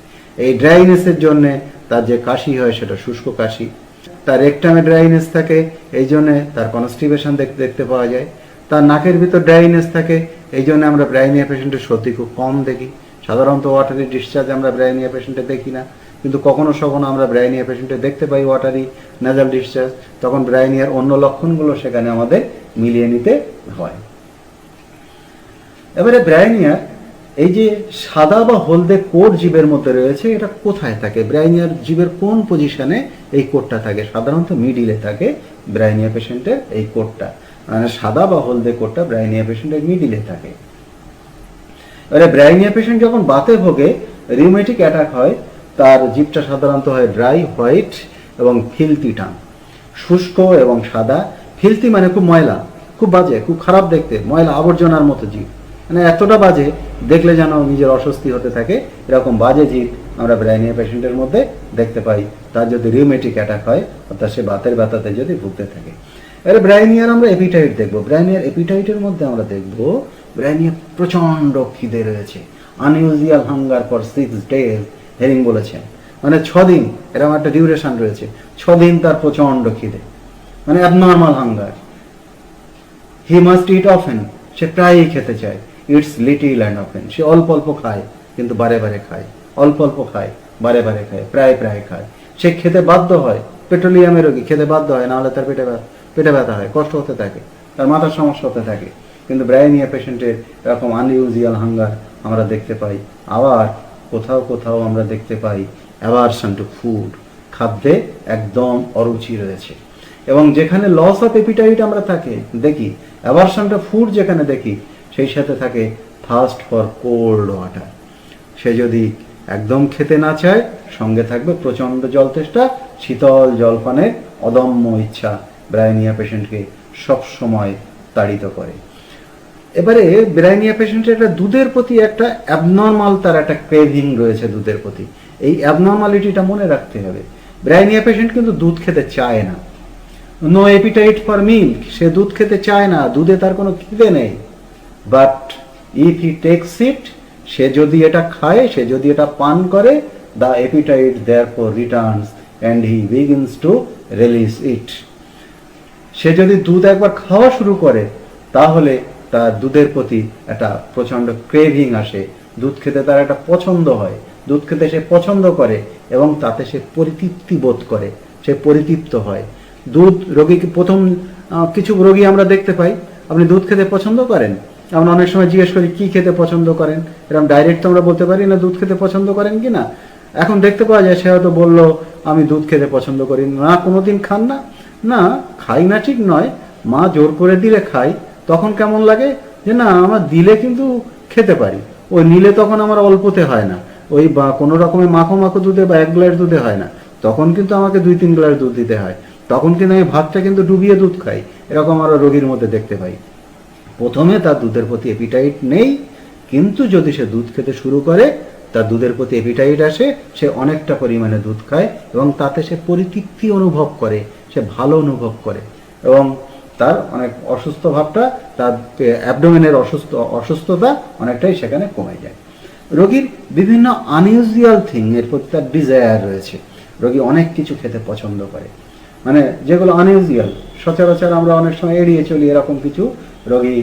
A: এই ড্রাইনেসের জন্যে তার যে কাশি হয় সেটা শুষ্ক কাশি, তার রেকটামে ড্রাইনেস থাকে, এই জন্যে তার কনস্টিপেশন দেখতে পাওয়া যায়। তার নাকের ভিতর ড্রাইনেস থাকে, এই জন্য আমরা ব্রাইনিয়া পেশেন্টের সর্দি খুব কম দেখি। সাধারণত ওয়াটারি ডিসচার্জ আমরা ব্রাইনিয়া পেশেন্টে দেখি না, কিন্তু কখনো সখনো আমরা ব্রাইনিয়া পেশেন্টে দেখতে পাই ওয়াটারি নাজাল ডিসচার্জ। তখন ব্রাইনিয়ার অন্য লক্ষণগুলো সেখানে আমাদের মিলিয়ে নিতে হয়। এবারে ব্রাইনিয়ার এই যে সাদা বা হলদে কোড জীবের মধ্যে রয়েছে, এটা কোথায় থাকে? ব্রাইনিয়ার জীবের কোন পজিশনে এই কোডটা থাকে? সাধারণত মিডিলে থাকে ব্রাইনিয়া পেশেন্টের এই কোডটা, মানে সাদা বা হলদে কোডটা ব্রাইনিয়া পেশেন্টের মিডিলে থাকে। এবারে ব্রাইনিয়া পেশেন্ট যখন বাতে ভোগে, রিউমেটিক অ্যাটাক হয়, তার জিভটা সাধারণত হয় ড্রাই, হোয়াইট এবং ফিলতি টান, শুষ্ক এবং সাদা। ফিলতি মানে খুব ময়লা, খুব বাজে, খুব খারাপ দেখতে, ময়লা আবর্জনার মতো জীব, মানে এতটা বাজে দেখলে যেন নিজের অস্বস্তি হতে থাকে, এরকম বাজে জীব আমরা ব্রাইনিয়া পেশেন্টের মধ্যে দেখতে পাই। তার যদি রিউমেটিক অ্যাটাক হয়, অর্থাৎ সে বাতের ব্যথাতে যদি ভুগতে থাকে। এবারে ব্রাইনিয়ার আমরা এপিটাইট দেখবো। ব্রাইনিয়ার এপিটাইটের মধ্যে আমরা দেখবো ব্রাইনিয়ার প্রচণ্ড খিদে রয়েছে, unusual hunger for 6 days, Hering বলেছেন, মানে 6 দিন, এরকম একটা ডিউরেশন রয়েছে, 6 দিন তার প্রচণ্ড খিদে, মানে abnormal hunger. He must eat often, সে প্রায়ই খেতে চায়। ইটস লিটিল অ্যান্ড অফেন, সে অল্প অল্প খায় কিন্তু বারে বারে খায়, অল্প অল্প খায় বারে বারে খায়, প্রায় প্রায় খায়। সে খেতে বাধ্য হয়, পেট্রোলিয়ামের রোগী খেতে বাধ্য হয়, নাহলে তার পেটে ব্যথা হয়, কষ্ট হতে থাকে, তার মাথার সমস্যা হতে থাকে। কিন্তু ব্রাইনিয়া পেশেন্টের এরকম আনইউজুয়াল হাঙ্গার আমরা দেখতে পাই। আবার কোথাও কোথাও আমরা দেখতে পাই অ্যাভারশন টু ফুড, খাদ্যে একদম অরুচি রয়েছে। এবং যেখানে লস অফ এপিটাইট আমরা দেখি, অ্যাভারশন টু ফুড যেখানে দেখি, সেই সাথে থাকে থার্স্ট ফর কোল্ড ওয়াটার। সে যদি একদম খেতে না চায়, সঙ্গে থাকবে প্রচণ্ড জল তেষ্টা, শীতল জলপানের অদম্য ইচ্ছা ব্রাইনিয়া পেশেন্টকে সবসময় তাড়িত করে। এবারে ব্রাইনিয়া পেশেন্টের একটা দুধের প্রতি একটা অ্যাবনর্মাল, তার একটা ক্রেভিং রয়েছে দুধের প্রতি। এই অ্যাবনর্মালিটিটা মনে রাখতে হবে। ব্রাইনিয়া পেশেন্ট কিন্তু দুধ খেতে চায় না, নো অ্যাপিটাইট ফর মিল্ক, সে দুধ খেতে চায় না, দুধে তার কোনো খিদে নেই। But if he takes it, সে যদি এটা খায়, সে যদি এটা পান করে, the appetite therefore returns and he begins to relish it. সে যদি দুধ একবার খাওয়া শুরু করে, তাহলে তার দুধের প্রতি একটা প্রচণ্ড ক্রেভিং আসে, দুধ খেতে তার একটা পছন্দ হয়, দুধ খেতে সে পছন্দ করে এবং তাতে সে পরিতৃপ্তি বোধ করে, সে পরিতৃপ্ত হয়। দুধ রোগীকে প্রথম কিছু রোগী আমরা দেখতে পাই, আপনি দুধ খেতে পছন্দ করেন, আমরা অনেক সময় জিজ্ঞেস করি কি খেতে পছন্দ করেন, এরকম ডাইরেক্ট তো আমরা বলতে পারি না দুধ খেতে পছন্দ করেন কি না। এখন দেখতে পাওয়া যায় সে হয়তো বললো আমি দুধ খেতে পছন্দ করি না, কোনোদিন খান না। না, খাই না ঠিক নয়, মা জোর করে দিলে খাই। তখন কেমন লাগে যে না, আমার দিলে কিন্তু খেতে পারি, ওই নিলে তখন আমার অল্পতে হয় না, ওই বা কোনো রকমের মাখো মাখো দুধে বা 1 গ্লাস দুধে হয় না, তখন কিন্তু আমাকে 2-3 গ্লাস দুধ দিতে হয়, তখন কিন্তু আমি ভাতটা কিন্তু ডুবিয়ে দুধ খাই। এরকম আমরা রোগীর মধ্যে দেখতে পাই। প্রথমে তার দুধের প্রতি এপিটাইট নেই, কিন্তু যদি সে দুধ খেতে শুরু করে, তার দুধের প্রতি এপিটাইট আসে, সে অনেকটা পরিমাণে দুধ খায় এবং তাতে সে পরিতৃপ্তি অনুভব করে, সে ভালো অনুভব করে এবং তার অনেক অসুস্থ ভাবটা, তার অ্যাবডোমেনের অসুস্থতা অনেকটাই সেখানে কমে যায়। রোগীর বিভিন্ন আনইউজুয়াল থিং এর প্রতি তার ডিজায়ার রয়েছে। রোগী অনেক কিছু খেতে পছন্দ করে, মানে যেগুলো আনইউজুয়াল, সচরাচর আমরা অনেক সময় এড়িয়ে চলি, এরকম কিছু রোগী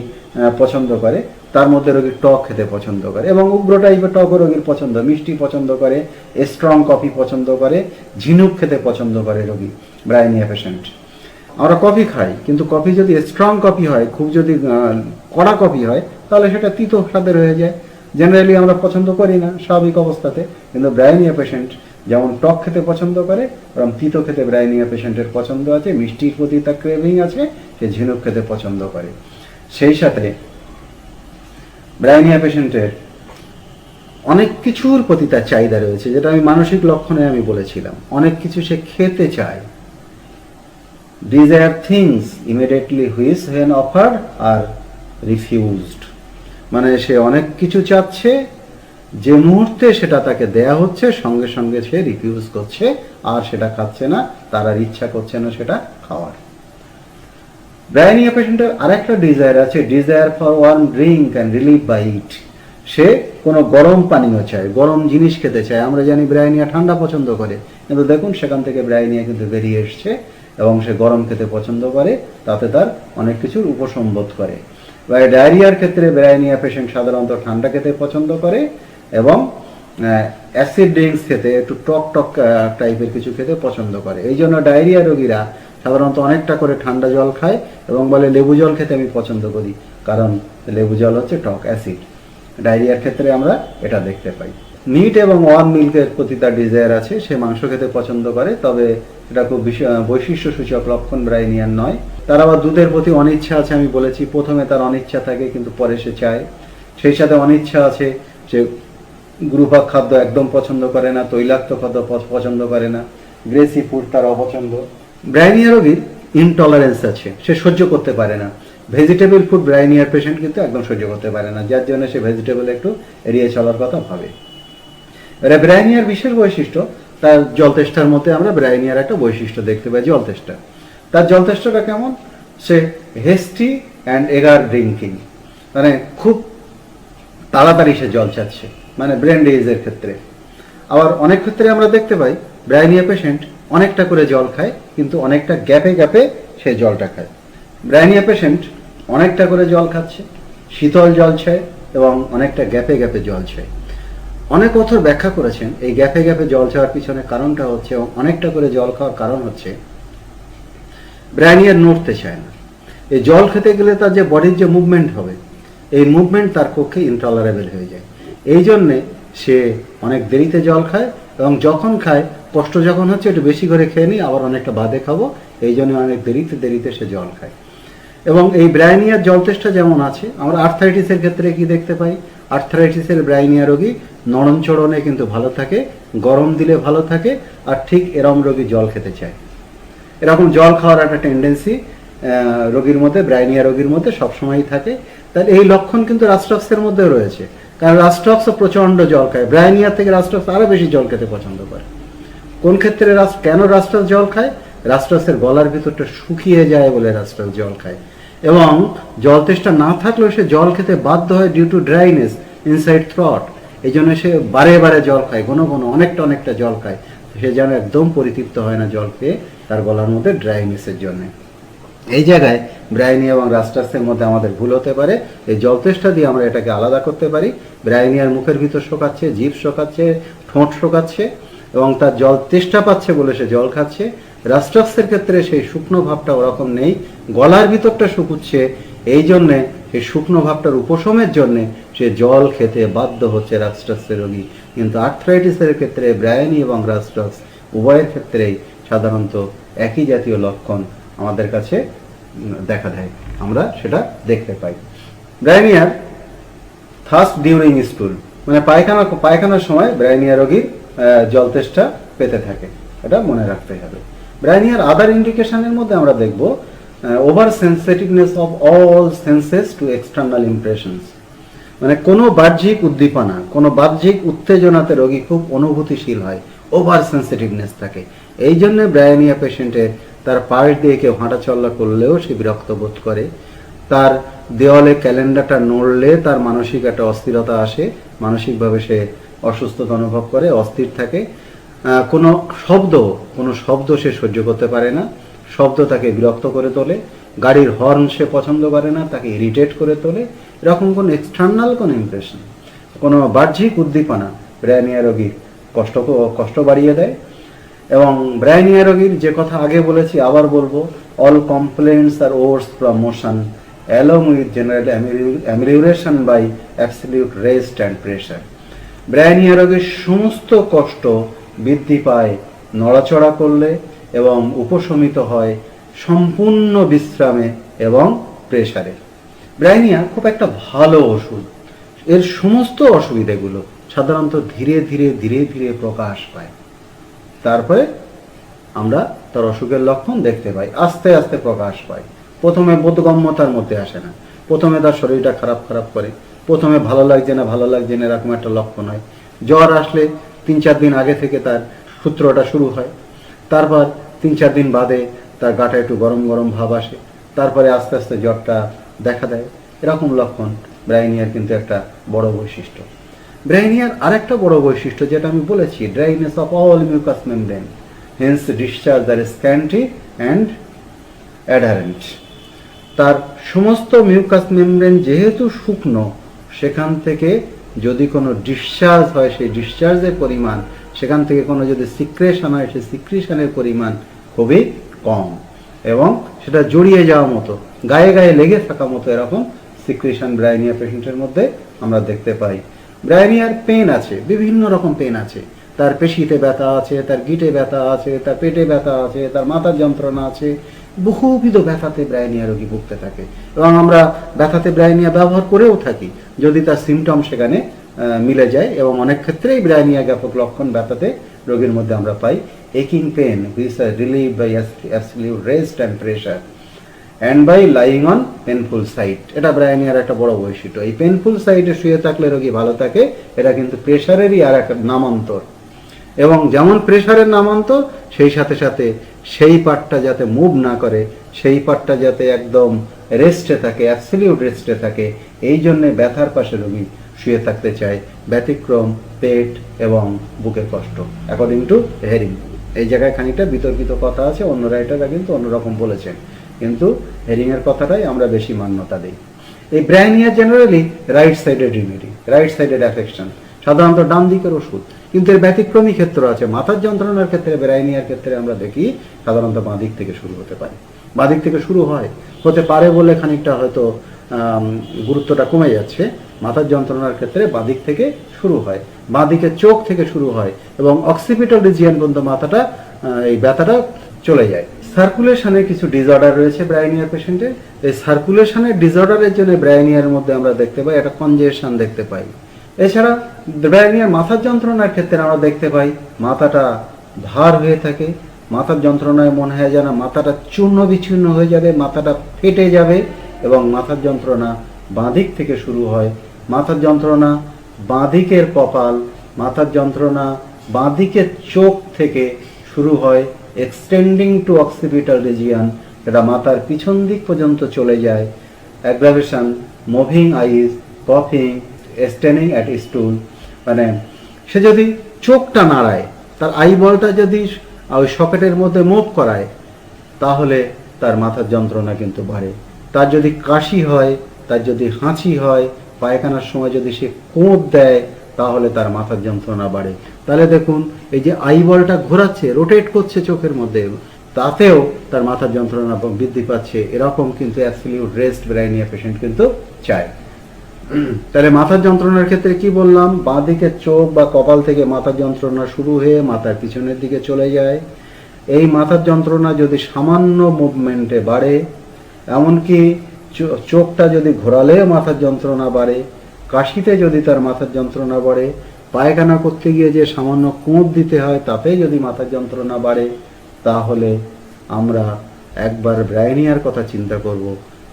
A: পছন্দ করে। তার মধ্যে রোগী টক খেতে পছন্দ করে এবং উগ্র টাইপের টকও রোগীর পছন্দ, মিষ্টি পছন্দ করে, স্ট্রং কফি পছন্দ করে, ঝিনুক খেতে পছন্দ করে রোগী ব্রাইনিয়া পেশেন্ট। আমরা কফি খাই, কিন্তু কফি যদি স্ট্রং কফি হয়, খুব যদি কড়া কফি হয়, তাহলে সেটা তিতো স্বাদের হয়ে যায়, জেনারেলি আমরা পছন্দ করি না স্বাভাবিক অবস্থাতে। কিন্তু ব্রাইনিয়া পেশেন্ট যেমন টক খেতে পছন্দ করে, এবং তিতো খেতে ব্রাইনিয়া পেশেন্টের পছন্দ আছে, মিষ্টির প্রতি তার ক্রেভিং আছে, সে ঝিনুক খেতে পছন্দ করে। সেই সাথে ব্রাইনিয়া পেশেন্টের অনেক কিছুর প্রতি তার চাহিদা রয়েছে, যেটা আমি মানসিক লক্ষণে আমি বলেছিলাম, অনেক কিছু সে খেতে চায়। Desire things immediately which when offered are refused, মানে সে অনেক কিছু চাচ্ছে, যে মুহূর্তে সেটা তাকে দেয়া হচ্ছে সঙ্গে সঙ্গে সে রিফিউজ করছে, আর সেটা খাচ্ছে না, তার আর ইচ্ছা করছে না সেটা খাওয়ার। ব্রাইনিয়া পেশেন্টের আরেকটা ডিজায়ার আছে, desire for warm drink and relief by it. সে কোনো গরম পানীয় চায়, গরম জিনিস খেতে চায়। আমরা জানি ব্রাইনিয়া ঠান্ডা পছন্দ করে, কিন্তু দেখুন সেখান থেকে ব্রাইনিয়া কিন্তু বেরিয়ে এসছে এবং সে গরম খেতে পছন্দ করে, তাতে তার অনেক কিছুর উপশম বোধ করে। বা ডায়রিয়ার ক্ষেত্রে ব্রাইনিয়া পেশেন্ট সাধারণত ঠান্ডা খেতে পছন্দ করে এবং অ্যাসিড ড্রিঙ্কস খেতে, একটু টক টক টাইপের কিছু খেতে পছন্দ করে। এই জন্য ডায়রিয়া রোগীরা সাধারণত অনেকটা করে ঠান্ডা জল খায় এবং বলে লেবু জল খেতে আমি পছন্দ করি, কারণ লেবু জল হচ্ছে টক অ্যাসিড। ডায়রিয়ার ক্ষেত্রে আমরা এটা দেখতে পাই। মিট এবং ওয়ার্ম মিল্কের প্রতি তার ডিজায়ার আছে, সে মাংস খেতে পছন্দ করে, তবে এটা খুব বৈশিষ্ট্য সূচক লক্ষণ ব্রাইনিয়ার নয়। তার আবার দুধের প্রতি অনিচ্ছা আছে, আমি বলেছি প্রথমে তার অনিচ্ছা থাকে কিন্তু পরে সে চায়। সেই সাথে অনিচ্ছা আছে, সে গুরুপাক খাদ্য একদম পছন্দ করে না, তৈলাক্ত খাদ্য পছন্দ করে না, গ্রেসি ফুড তার অপছন্দ। ব্রাইনিয়া রোগীর ইনটলারেন্স আছে, সে সহ্য করতে পারে না ভেজিটেবল ফুড। ব্রাইনিয়ার পেশেন্ট কিন্তু একদম সহ্য করতে পারে না, যার জন্য সে ভেজিটেবল একটু এড়িয়ে চলার কথা ভাবে। ব্রাইনিয়ার বিশেষ বৈশিষ্ট্য, তার জলতেষ্টার মধ্যে আমরা ব্রাইনিয়ার একটা বৈশিষ্ট্য দেখতে পাই, জলতেষ্টা। তার জলতেষ্টাটা কেমন? সে হেস্টি অ্যান্ড এগার ড্রিঙ্কিং, মানে খুব তাড়াতাড়ি সে জল চাচ্ছে, মানে ব্রেন ডিজিজের ক্ষেত্রে। আবার অনেক ক্ষেত্রে আমরা দেখতে পাই ব্রাইনিয়া পেশেন্ট অনেকটা করে জল খায়, কিন্তু অনেকটা গ্যাপে গ্যাপে সে জলটা খায়। ব্রাইনিয়া পেশেন্ট অনেকটা করে জল খাচ্ছে, শীতল জল চায় এবং অনেকটা গ্যাপে গ্যাপে জল চায়। অনেক অথর ব্যাখ্যা করেছেন এই গ্যাপে গ্যাপে জল চাওয়ার পিছনে কারণটা হচ্ছে, এবং অনেকটা করে জল খাওয়ার কারণ হচ্ছে ব্রাইনিয়ার নড়তে চায় না। এই জল খেতে গেলে তার যে বডির যে মুভমেন্ট হবে, এই মুভমেন্ট তার পক্ষে ইনটলারেবল হয়ে যায়। এই জন্যে সে অনেক দেরিতে জল খায়, এবং যখন খায় কষ্ট যখন হচ্ছে একটু বেশি করে খেয়ে নিই, আবার অনেকটা বাদে খাবো, এই জন্য অনেক দেরিতে দেরিতে সে জল খায়। এবং এই ব্রাইনিয়ার জলতেষ্টা যেমন আছে, আমরা আর্থ্রাইটিসের ক্ষেত্রে কি দেখতে পাই? আর্থ্রাইটিসের ব্রাইনিয়া রোগী নরমচরণে কিন্তু ভালো থাকে, গরম দিলে ভালো থাকে, আর ঠিক এরম রোগী জল খেতে চায়। এরকম জল খাওয়ার একটা টেন্ডেন্সি রোগীর মধ্যে, ব্রাইনিয়া রোগীর মধ্যে সবসময়ই থাকে। তাহলে এই লক্ষণ কিন্তু রাস্টক্সের মধ্যেও রয়েছে, কারণ রাস্টক্সও প্রচণ্ড জল খায়। ব্রাইনিয়া থেকে রাস্টক্স আরও বেশি জল খেতে পছন্দ করে। কোন ক্ষেত্রে কেন রাস্টক্স জল খায়? রাস্টক্সের গলার ভিতরটা শুকিয়ে যায় বলে রাস্টক্স জল খায়, এবং জল তেষ্টা না থাকলেও সে জল খেতে বাধ্য হয় due to dryness inside throat. এই জন্য সে বারে বারে জল খায়, ঘন ঘন অনেকটা জল খায়। সে যেন একদম পরিতৃপ্ত হয় না জল খেয়ে, তার গলার মধ্যে ড্রাইনেসের জন্য। এই জায়গায় ব্রাইনিয়া এবং রাস্টক্সের মধ্যে আমাদের ভুল হতে পারে। এই জলতেষ্টা দিয়ে আমরা এটাকে আলাদা করতে পারি। ব্রাইনিয়ার মুখের ভিতর শোকাচ্ছে, জিভ শোকাচ্ছে, ঠোঁট শোকাচ্ছে, এবং তার জল তেষ্টা পাচ্ছে বলে সে জল খাচ্ছে। রাস্টক্সের ক্ষেত্রে সেই শুকনো ভাবটা ওরকম নেই, গলার ভিতরটা শুকুচ্ছে, এই জন্যে সেই শুকনো ভাবটার উপশমের জন্যে সে জল খেতে বাধ্য হচ্ছে রাস্টক্সের রোগী। কিন্তু আর্থ্রাইটিসের ক্ষেত্রে ব্রাইনি এবং রাস্টক্স উভয়ের ক্ষেত্রেই সাধারণত একই জাতীয় লক্ষণ আমাদের কাছে দেখা দেয়, আমরা সেটা দেখতে পাই। ব্রাইনিয়ার থার্স্ট ডিউরিং স্টুল, মানে পায়খানার সময় ব্রাইনিয়া রোগীর জলতেষ্টা পেতে থাকে, এটা মনে রাখতে হবে। ব্রাইনিয়ার আদার ইন্ডিকেশনের মধ্যে আমরা দেখব over sensitiveness of all senses to external impressions, মানে কোনো বাহ্যিক উদ্দীপনা, কোনো বাহ্যিক উত্তেজনাতে রোগী খুব অনুভূতিশীল হয়, ওভার সেন্সিটিভনেস থাকে। এই জন্য ব্রাইনিয়া পেশেন্টের তার পাশ দিয়ে কেউ হাঁটাচলা করলেও সে বিরক্ত বোধ করে, তার দেওয়ালে ক্যালেন্ডারটা নড়লে তার মানসিক একটা অস্থিরতা আসে, মানসিকভাবে সে অসুস্থতা অনুভব করে, অস্থির থাকে। কোনো শব্দ সে সহ্য করতে পারে না, শব্দ তাকে বিরক্ত করে তোলে, গাড়ির হর্ন সে পছন্দ করে না, তাকে ইরিটেট করে তোলে। এরকম কোনো এক্সটার্নাল কোনো ইমপ্রেশন, কোনো বাহ্যিক উদ্দীপনা ব্রাইনিয়া রোগীর কষ্ট বাড়িয়ে দেয়। এবং ব্রাইনিয়া রোগীর যে কথা আগে বলেছি আবার বলবো, all complaints are worse from motion along with general amelioration by absolute rest and pressure. Bryonia রোগীর সমস্ত কষ্ট বৃদ্ধি পায় নড়াচড়া করলে, এবং উপশমিত হয় সম্পূর্ণ বিশ্রামে এবং প্রেশারে। ব্রাইনিয়া খুব একটা ভালো ওষুধ, এর সমস্ত অসুবিধাগুলো সাধারণত ধীরে ধীরে প্রকাশ পায়। তারপরে আমরা তার অসুখের লক্ষণ দেখতে পাই, আস্তে আস্তে প্রকাশ পায়। প্রথমে বোধগম্যতার মধ্যে আসে না, প্রথমে তার শরীরটা খারাপ করে, প্রথমে ভালো লাগছে না এরকম একটা লক্ষণ হয়। জ্বর আসলে 3-4 দিন আগে থেকে তার সূত্রটা শুরু হয়, তারপর 3-4 দিন বাদে তার গাটা একটু গরম ভাব আসে, তারপরে আস্তে আস্তে জ্বরটা দেখা দেয়। এরকম লক্ষণ ব্রাইনিয়ার কিন্তু একটা বড় বৈশিষ্ট্য। ব্রাইনিয়ার আরেকটা বড় বৈশিষ্ট্য যেটা আমি বলেছি, dryness of all mucous membrane, hence discharge are scanty and adherent. তার সমস্ত মিউকাস মেমব্রেন যেহেতু শুকনো, সেখান থেকে যদি কোনো ডিসচার্জ হয়, সেই ডিসচার্জের পরিমাণ, সেখান থেকে কোনো যদি সিক্রেশন হয়, সেই সিক্রেশনের পরিমাণ খুবই কম, এবং সেটা জড়িয়ে যাওয়া মতো, গায়ে লেগে থাকা মতো এরকম সিক্রেশন ব্রাইনিয়া পেশেন্টের মধ্যে আমরা দেখতে পাই। ব্রায়োনিয়ার পেন আছে, বিভিন্ন রকম পেন আছে। তার পেশিতে ব্যথা আছে, তার গিটে ব্যথা আছে, তার পেটে ব্যথা আছে, তার মাথার যন্ত্রণা আছে। বহুবিধ ব্যথাতে ব্রায়োনিয়া রোগী ভুগতে থাকে এবং আমরা ব্যথাতে ব্রায়োনিয়া ব্যবহার করেও থাকি যদি তার সিমটম সেখানে মিলে যায়, এবং অনেক ক্ষেত্রেই ব্রায়োনিয়া জ্ঞাপক লক্ষণ ব্যথাতে রোগীর মধ্যে আমরা পাই। একিং pain which are relieved by absolute rest and pressure and by lying on painful side. এটা ব্রায়োনিয়ার একটা বড় বৈশিষ্ট্য। এই পেনফুল সাইটে শুয়ে থাকলে রোগী ভালো থাকে, এটা কিন্তু প্রেশারেরই আর একটা নামান্তর। এবং যেমন প্রেশারের নামান্তর, সেই সাথে সাথে সেই পার্টটা যাতে মুভ না করে, সেই পার্টটা যাতে একদম রেস্টে থাকে, অ্যাবসলিউট রেস্টে থাকে, এই জন্যে ব্যথার পাশে রোগী শুয়ে থাকতে চায়। ব্যতিক্রম পেট এবং বুকের কষ্ট, অ্যাকর্ডিং টু হেরিং। এই জায়গায় খানিকটা বিতর্কিত কথা আছে, অন্য রাইটাররা কিন্তু অন্যরকম বলেছেন, কিন্তু হেরিংয়ের কথাটাই আমরা বেশি মান্যতা দিই। এই Bryonia generally right sided remedy, right sided affection, সাধারণত ডান দিকের ওষুধ। কিন্তু এর ব্যতিক্রমী ক্ষেত্র আছে। মাথার যন্ত্রণার ক্ষেত্রে, ব্রায়োনিয়ার ক্ষেত্রে আমরা দেখি সাধারণত বাঁ দিক থেকে শুরু হতে পারে, বাঁ দিক থেকে শুরু হতে পারে বলে খানিকটা হয়তো গুরুত্বটা কমে যাচ্ছে। মাথার যন্ত্রণার ক্ষেত্রে বাঁ দিক থেকে শুরু হয়, বাঁ দিকে চোখ থেকে শুরু হয় এবং অক্সিপিটাল রিজিয়ন পর্যন্ত মাথাটা এই ব্যথাটা চলে যায়। সার্কুলেশনের কিছু ডিসঅর্ডার রয়েছে ব্রায়োনিয়ার পেশেন্টের। এই সার্কুলেশনের ডিসঅর্ডারের জন্য ব্রায়োনিয়ার মধ্যে আমরা দেখতে পাই একটা কনজেশন দেখতে পাই। এছাড়া ব্রায়োনিয়ার মাথার যন্ত্রণার ক্ষেত্রে আমরা দেখতে পাই মাথাটা ভার হয়ে থাকে, মাথার যন্ত্রণায় মনে হয় যেন মাথাটা চূর্ণ বিচ্ছিন্ন হয়ে যাবে, মাথাটা ফেটে যাবে, এবং মাথার যন্ত্রণা বাঁ দিক থেকে শুরু হয়। মাথার যন্ত্রণা বাঁ দিকের কপাল, মাথার যন্ত্রণা বাঁ দিকের চোখ থেকে শুরু হয়, এক্সটেন্ডিং টু অক্সিপিটাল রিজিয়ন, এটা মাথার পিছন দিক পর্যন্ত চলে যায়। অ্যাগ্রাভেশন, মুভিং আইজ, কফিং, স্টেনিং অ্যাট স্টুল, মানে সে যদি চোখটা নাড়ায়, তার আইবলটা যদি ওই সকেটের মধ্যে মুভ করায়, তাহলে তার মাথার যন্ত্রণা কিন্তু বাড়ে। তার যদি কাশি হয়, তার যদি হাঁচি হয়, পায়খানার সময় যদি সে কোঁদ দেয়, তাহলে তার মাথার যন্ত্রণা বাড়ে। তাহলে দেখুন, এই যে আইবলটা ঘোরাচ্ছে, রোটেট করছে চোখের মধ্যে, তাতেও তার মাথার যন্ত্রণা বৃদ্ধি পাচ্ছে। এরকম কিন্তু অ্যাবসলিউট রেস্ট ব্রায়োনিয়া পেশেন্ট কিন্তু চায়। তাহলে মাথার যন্ত্রণার ক্ষেত্রে কি বললাম, বাঁ দিকে চোখ বা কপাল থেকে মাথার যন্ত্রণা শুরু হয়ে মাথার পিছনের দিকে চলে যায়। এই মাথার যন্ত্রণা যদি সামান্য মুভমেন্টে বাড়ে, এমনকি চোখটা যদি ঘোরালেও মাথার যন্ত্রণা বাড়ে, কাশিতে যদি তার মাথার যন্ত্রণা বাড়ে, পায়খানা করতে গিয়ে যে সামান্য কোঁপ দিতে হয় তাতে যদি মাথার যন্ত্রণা বাড়ে, তাহলে আমরা একবার ব্রায়োনিয়ার কথা চিন্তা করব।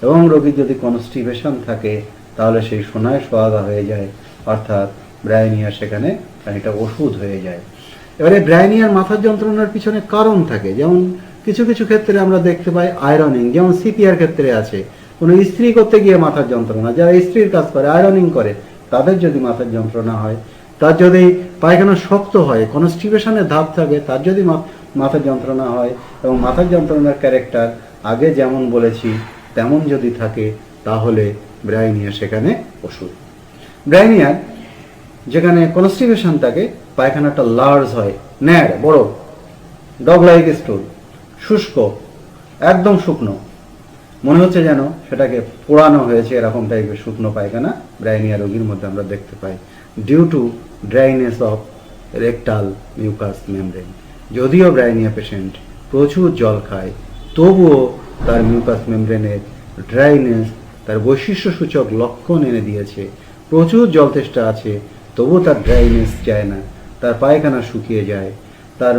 A: এবং রোগীর যদি কনস্টিপেশন থাকে, তাহলে সেই সোনায় সোহাগা হয়ে যায়, অর্থাৎ ব্রায়োনিয়া সেখানে খানিকটা ওষুধ হয়ে যায়। এবারে ব্রায়োনিয়ার মাথার যন্ত্রণার পিছনে কারণ থাকে, যেমন কিছু কিছু ক্ষেত্রে আমরা দেখতে পাই আয়রনিং, যেমন সিপিআর ক্ষেত্রে আছে, কোনো ইস্ত্রি করতে গিয়ে মাথার যন্ত্রণা, যারা ইস্ত্রির কাজ করে, আয়রনিং করে, তাদের যদি মাথার যন্ত্রণা হয়, তার যদি পায়খানা শক্ত হয়, কনস্টিপেশনের ধাপ থাকে, তার যদি মাথার যন্ত্রণা হয়, এবং মাথার যন্ত্রণার ক্যারেক্টার আগে যেমন বলেছি তেমন যদি থাকে, তাহলে ব্রায়োনিয়া সেখানে ওষুধ। ব্রায়োনিয়ার যেখানে কনস্টিপেশন থাকে, পায়খানাটা লার্জ হয়, ন্যাড়, বড়, ডগ লাইক স্টুল, শুষ্ক, একদম শুকনো, মনে হচ্ছে যেন সেটাকে পোড়ানো হয়েছে, এরকম টাইপের শুকনো পায়খানা ব্রায়োনিয়া রোগীর মধ্যে আমরা দেখতে পাই, due to dryness of rectal mucous membrane. যদিও ব্রায়োনিয়া পেশেন্ট প্রচুর জল খায়, তবুও তার মিউকাস মেমব্রেনের ড্রাইনেস তার বৈশিষ্ট্যসূচক লক্ষণ এনে দিয়েছে। প্রচুর জল তেষ্টা আছে, তবুও তার ড্রাইনেস যায় না, তার পায়খানা শুকিয়ে যায়, তার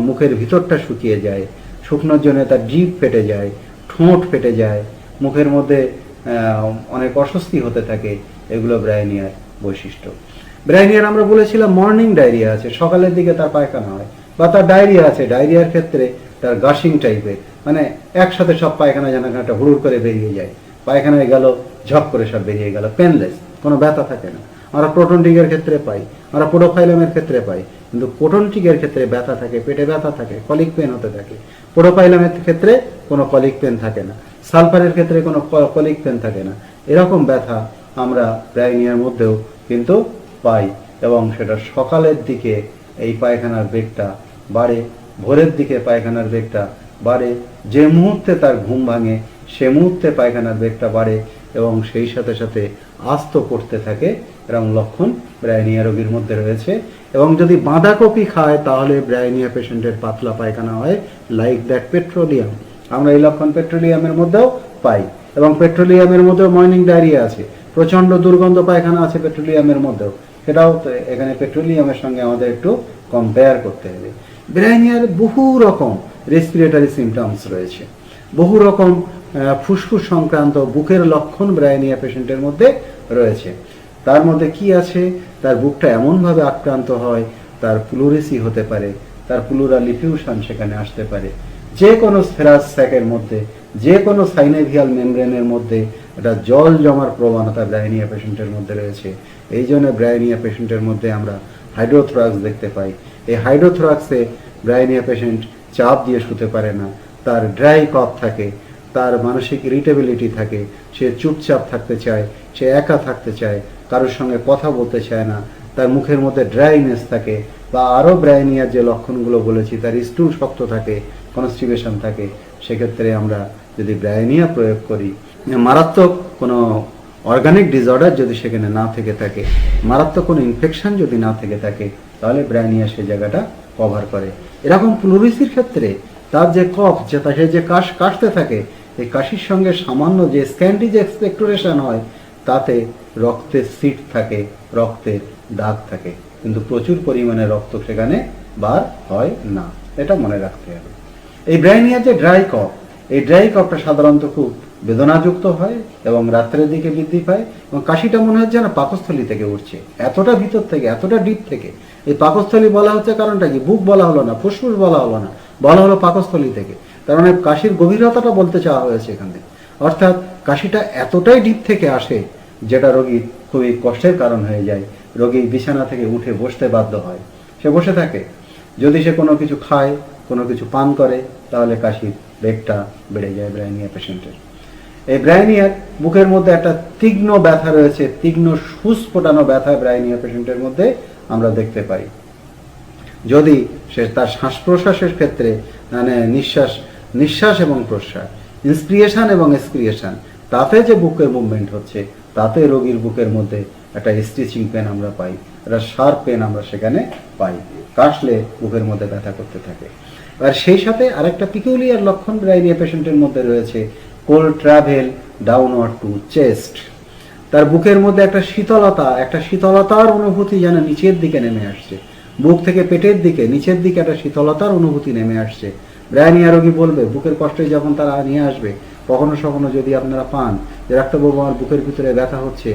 A: মুখের ভিতরটা শুকিয়ে যায়, শুকনোর জন্য তার জিভ ফেটে যায়, ঠোঁট ফেটে যায়, মুখের মধ্যে অনেক অস্বস্তি হতে থাকে। এগুলো ব্রায়োনিয়ার বৈশিষ্ট্য। ব্রায়োনিয়ার আমরা বলেছিলাম মর্নিং ডায়রিয়া আছে, সকালের দিকে তার পায়খানা হয়, বা তার ডায়রিয়া আছে, ডায়রিয়ার ক্ষেত্রে তার গাশিং টাইপের, মানে একসাথে সব পায়খানা যেন একটা হুড়ুর করে বেরিয়ে যায়, পায়খানায় গেল ঝপ করে সব বেরিয়ে গেল, পেনলেস, কোনো ব্যথা থাকে না। আমরা প্রোটনটিকের ক্ষেত্রে পাই, আমরা পোডোফাইলামের ক্ষেত্রে পাই, কিন্তু প্রোটনটিকের ক্ষেত্রে ব্যথা থাকে, পেটে ব্যথা থাকে, কলিক পেন হতে থাকে। পোডোফাইলামের ক্ষেত্রে কোনো কলিক পেন থাকে না, সালফারের ক্ষেত্রে কোনো কলিক পেন থাকে না। এরকম ব্যথা আমরা ব্রায়োনিয়ার মধ্যেও কিন্তু পাই, এবং সেটা সকালের দিকে এই পায়খানার বেগটা বাড়ে, ভোরের দিকে পায়খানার বেগটা বাড়ে, যে মুহূর্তে তার ঘুম ভাঙে সে মুহূর্তে পায়খানার বেগটা বাড়ে, এবং সেই সাথে সাথে আস্ত করতে থাকে, এরকম লক্ষণ ব্রায়োনিয়া রোগীর মধ্যে রয়েছে। এবং যদি বাঁধাকপি খায় তাহলে ব্রায়োনিয়া পেশেন্টের পাতলা পায়খানা হয়, লাইক দ্যাট পেট্রোলিয়াম। আমরা এই লক্ষণ পেট্রোলিয়ামের মধ্যেও পাই, এবং পেট্রোলিয়ামের মধ্যেও মর্নিং ডায়রিয়া আছে, প্রচণ্ড দুর্গন্ধ পায়খানা আছে পেট্রোলিয়ামের মধ্যেও, সেটাও তো এখানে পেট্রোলিয়ামের সঙ্গে আমাদের একটু কম্পেয়ার করতে হবে। ব্রায়োনিয়ার বহু রকম রেসপিরেটরি সিমটমস রয়েছে, বহু রকম ফুসফুস সংক্রান্ত বুকের লক্ষণ ব্রায়োনিয়া পেশেন্টের মধ্যে রয়েছে। তার মধ্যে কি আছে, তার বুকটা এমনভাবে আক্রান্ত হয়, তার প্লুরেসি হতে পারে, তার প্লুরাল ইফিউশন সেখানে আসতে পারে, যে কোনো স্ফেরাস স্যাকের মধ্যে, যে কোনো সাইনোভিয়াল মেমব্রেনের মধ্যে একটা জল জমার প্রবণতা ব্রায়োনিয়া পেশেন্টের মধ্যে রয়েছে। এই জন্য ব্রায়োনিয়া পেশেন্টের মধ্যে আমরা হাইড্রোথোরাক্স দেখতে পাই। এই হাইড্রোথোরাক্সে ব্রায়োনিয়া পেশেন্ট চাপ দিয়ে শুতে পারে না, তার ড্রাই কফ থাকে, তার মানসিক ইরিটেবিলিটি থাকে, সে চুপচাপ থাকতে চায়, সে একা থাকতে চায়, কারোর সঙ্গে কথা বলতে চায় না, তার মুখের মধ্যে ড্রাইনেস থাকে, বা আরও ব্রায়োনিয়ার যে লক্ষণগুলো বলেছি, তার স্টুল শক্ত থাকে, কনস্টিপেশন থাকে। সেক্ষেত্রে আমরা যদি ব্রায়োনিয়া প্রয়োগ করি, মারাত্মক কোনো অর্গানিক ডিসঅর্ডার যদি সেখানে না থেকে থাকে, মারাত্মক কোনো ইনফেকশন যদি না থেকে থাকে, তাহলে ব্রায়োনিয়া সেই জায়গাটা কভার করে। এরকম প্লুরিসির ক্ষেত্রে তার যে কফ, যে তাকে যে কাশতে থাকে, এই কাশির সঙ্গে সামান্য যে স্ক্যান্ডি যে এক্সপেক্টোরেশন হয়, তাতে রক্তের সিট থাকে, রক্তের দাগ থাকে, কিন্তু প্রচুর পরিমাণে রক্ত সেখানে বার হয় না, এটা মনে রাখতে হবে। এই ব্রায়োনিয়ার যে ড্রাই কফ, এই ড্রাই কফটা সাধারণত খুব বেদনাযুক্ত হয় এবং রাত্রের দিকে বৃদ্ধি পায়, এবং কাশিটা মনে হচ্ছে যেন পাকস্থলী থেকে উঠছে, এতটা ভিতর থেকে, এতটা ডিপ থেকে। এই পাকস্থলী বলা হচ্ছে কারণটা কি, বুক বলা হলো না, ফুসফুস বলা হলো না, বলা হলো পাকস্থলী থেকে। তার মানে কাশির গভীরতাটা বলতে চাওয়া হয়েছে এখান থেকে। অর্থাৎ কাশিটা এতটাই ডিপ থেকে আসে, যেটা রোগীর খুবই কষ্টের কারণ হয়ে যায়। রোগী বিছানা থেকে উঠে বসতে বাধ্য হয়, সে বসে থাকে। যদি সে কোনো কিছু খায়, কোনো কিছু পান করে, তাহলে কাশির বেগটা বেড়ে যায় ব্রায়োনিয়া পেশেন্টের। এই ব্রায়োনিয়ার বুকের মধ্যে একটা তীক্ষ্ণ ব্যথা রয়েছে, তীক্ষ্ণ সুচ ফোটানো ব্যথা ব্রায়োনিয়া পেশেন্টের মধ্যে আমরা দেখতে পাই। যদি সে তার শ্বাস প্রশ্বাসের ক্ষেত্রে, মানে নিঃশ্বাস এবং প্রশ্বাস, ইন্সপিরেশন এবং এক্সপিরেশন, তাতে যে বুকের মুভমেন্ট হচ্ছে, তাতে রোগীর বুকের মধ্যে একটা স্টিচিং পেন আমরা পাই, একটা শার্প পেন আমরা সেখানে পাই, কাশলে বুকের মধ্যে ব্যথা করতে থাকে। আর সেই সাথে আরেকটা পিকুলিয়ার লক্ষণ ব্রায়োনিয়া পেশেন্টের মধ্যে রয়েছে, cold travel downward to chest. তার বুকের মধ্যে একটা শীতলতার অনুভূতি যেন নিচের দিকে নেমে আসছে, বুক থেকে পেটের দিকে, নিচের দিকে একটা শীতলতার অনুভূতি নেমে আসছে। ব্রায়োনিয়া রোগী বলবে, বুকের কষ্টে যখন তারা নিয়ে আসবে, কখনো কখনো যদি আপনারা পান যে ডাক্তারবাবু আমার বুকের ভিতরে ব্যথা হচ্ছে,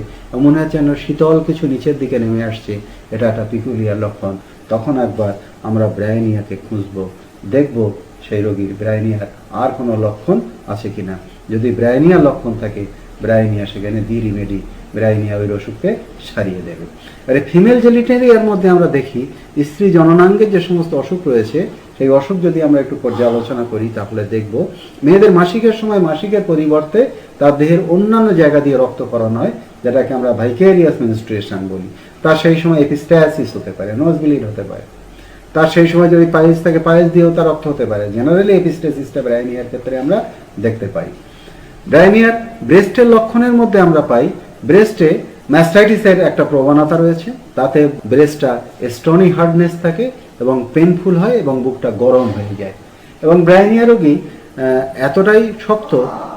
A: মনে হচ্ছে যেন শীতল কিছু নিচের দিকে নেমে আসছে, এটা একটা পিকুলিয়ার লক্ষণ। তখন একবার আমরা ব্রায়োনিয়াকে খুঁজবো, দেখব সেই রোগীর ব্রায়োনিয়ার আর কোনো লক্ষণ আছে কিনা। যদি ব্রায়োনিয়ার লক্ষণ থাকে, ব্রায়োনিয়া সেখানে দি রিমেডি, ব্রায়োনিয়া ওই অসুখকে সারিয়ে দেবে। আর ফিমেল জেনিটালিয়ার মধ্যে আমরা দেখি স্ত্রী জননাঙ্গের যে সমস্ত অসুখ রয়েছে, সেই অসুখ যদি আমরা একটু পর্যালোচনা করি, তাহলে দেখব মেয়েদের মাসিকের সময় মাসিকের পরিবর্তে তার দেহের অন্যান্য জায়গা দিয়ে রক্তক্ষরণ হয়, যেটাকে আমরা ভাইকেরিয়াস মেনস্ট্রুয়েশন বলি। তার সেই সময় এপিস্টাসিস হতে পারে, নোজ ব্লিড হতে পারে। তার সেই সময় যদি পায়েস থাকে, পায়েস দিয়েও তার রক্ত হতে পারে। জেনারেলি এপিস্টাসিসটা ব্রায়োনিয়ার ক্ষেত্রে আমরা দেখতে পাই। ব্রায়োনিয়ার ব্রেস্টের লক্ষণের মধ্যে আমরা পাই, ব্রেস্টে ম্যাস্টাইটিসের একটা প্রবণতা রয়েছে, তাতে ব্রেস্টটা স্টোনি হার্ডনেস থাকে এবং পেনফুল হয় এবং বুকটা গরম হয়ে যায়। এবং ব্রায়োনিয়া রোগী এতটাই শক্ত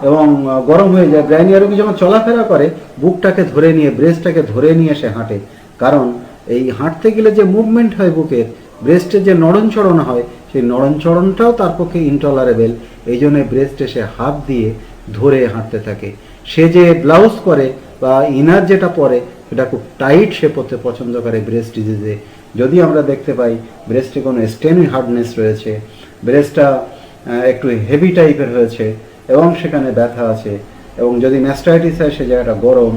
A: এবং গরম হয়ে যায়, ব্রায়োনিয়া রোগী যখন চলাফেরা করে, বুকটাকে ধরে নিয়ে, ব্রেস্টটাকে ধরে নিয়ে সে হাঁটে। কারণ এই হাঁটতে গেলে যে মুভমেন্ট হয় বুকের, ব্রেস্টের যে নড়নচড়ন হয়, সেই নড়নচড়নটাও তার পক্ষে ইনটলারেবল। এই জন্য ব্রেস্টে সে হাত দিয়ে ধরে হাঁটতে থাকে। সে যে ব্লাউজ পরে বা ইনার যেটা পরে, সেটা খুব টাইট সে পরতে পছন্দ করে ব্রেস্ট ডিজিজে। যদি আমরা দেখতে পাই ব্রেস্টে কোনো স্টেনি হার্ডনেস রয়েছে, ব্রেস্টটা একটু হেভি টাইপের হয়েছে এবং সেখানে ব্যথা আছে, এবং যদি ম্যাস্টাইটিস হয়, সে জায়গাটা গরম,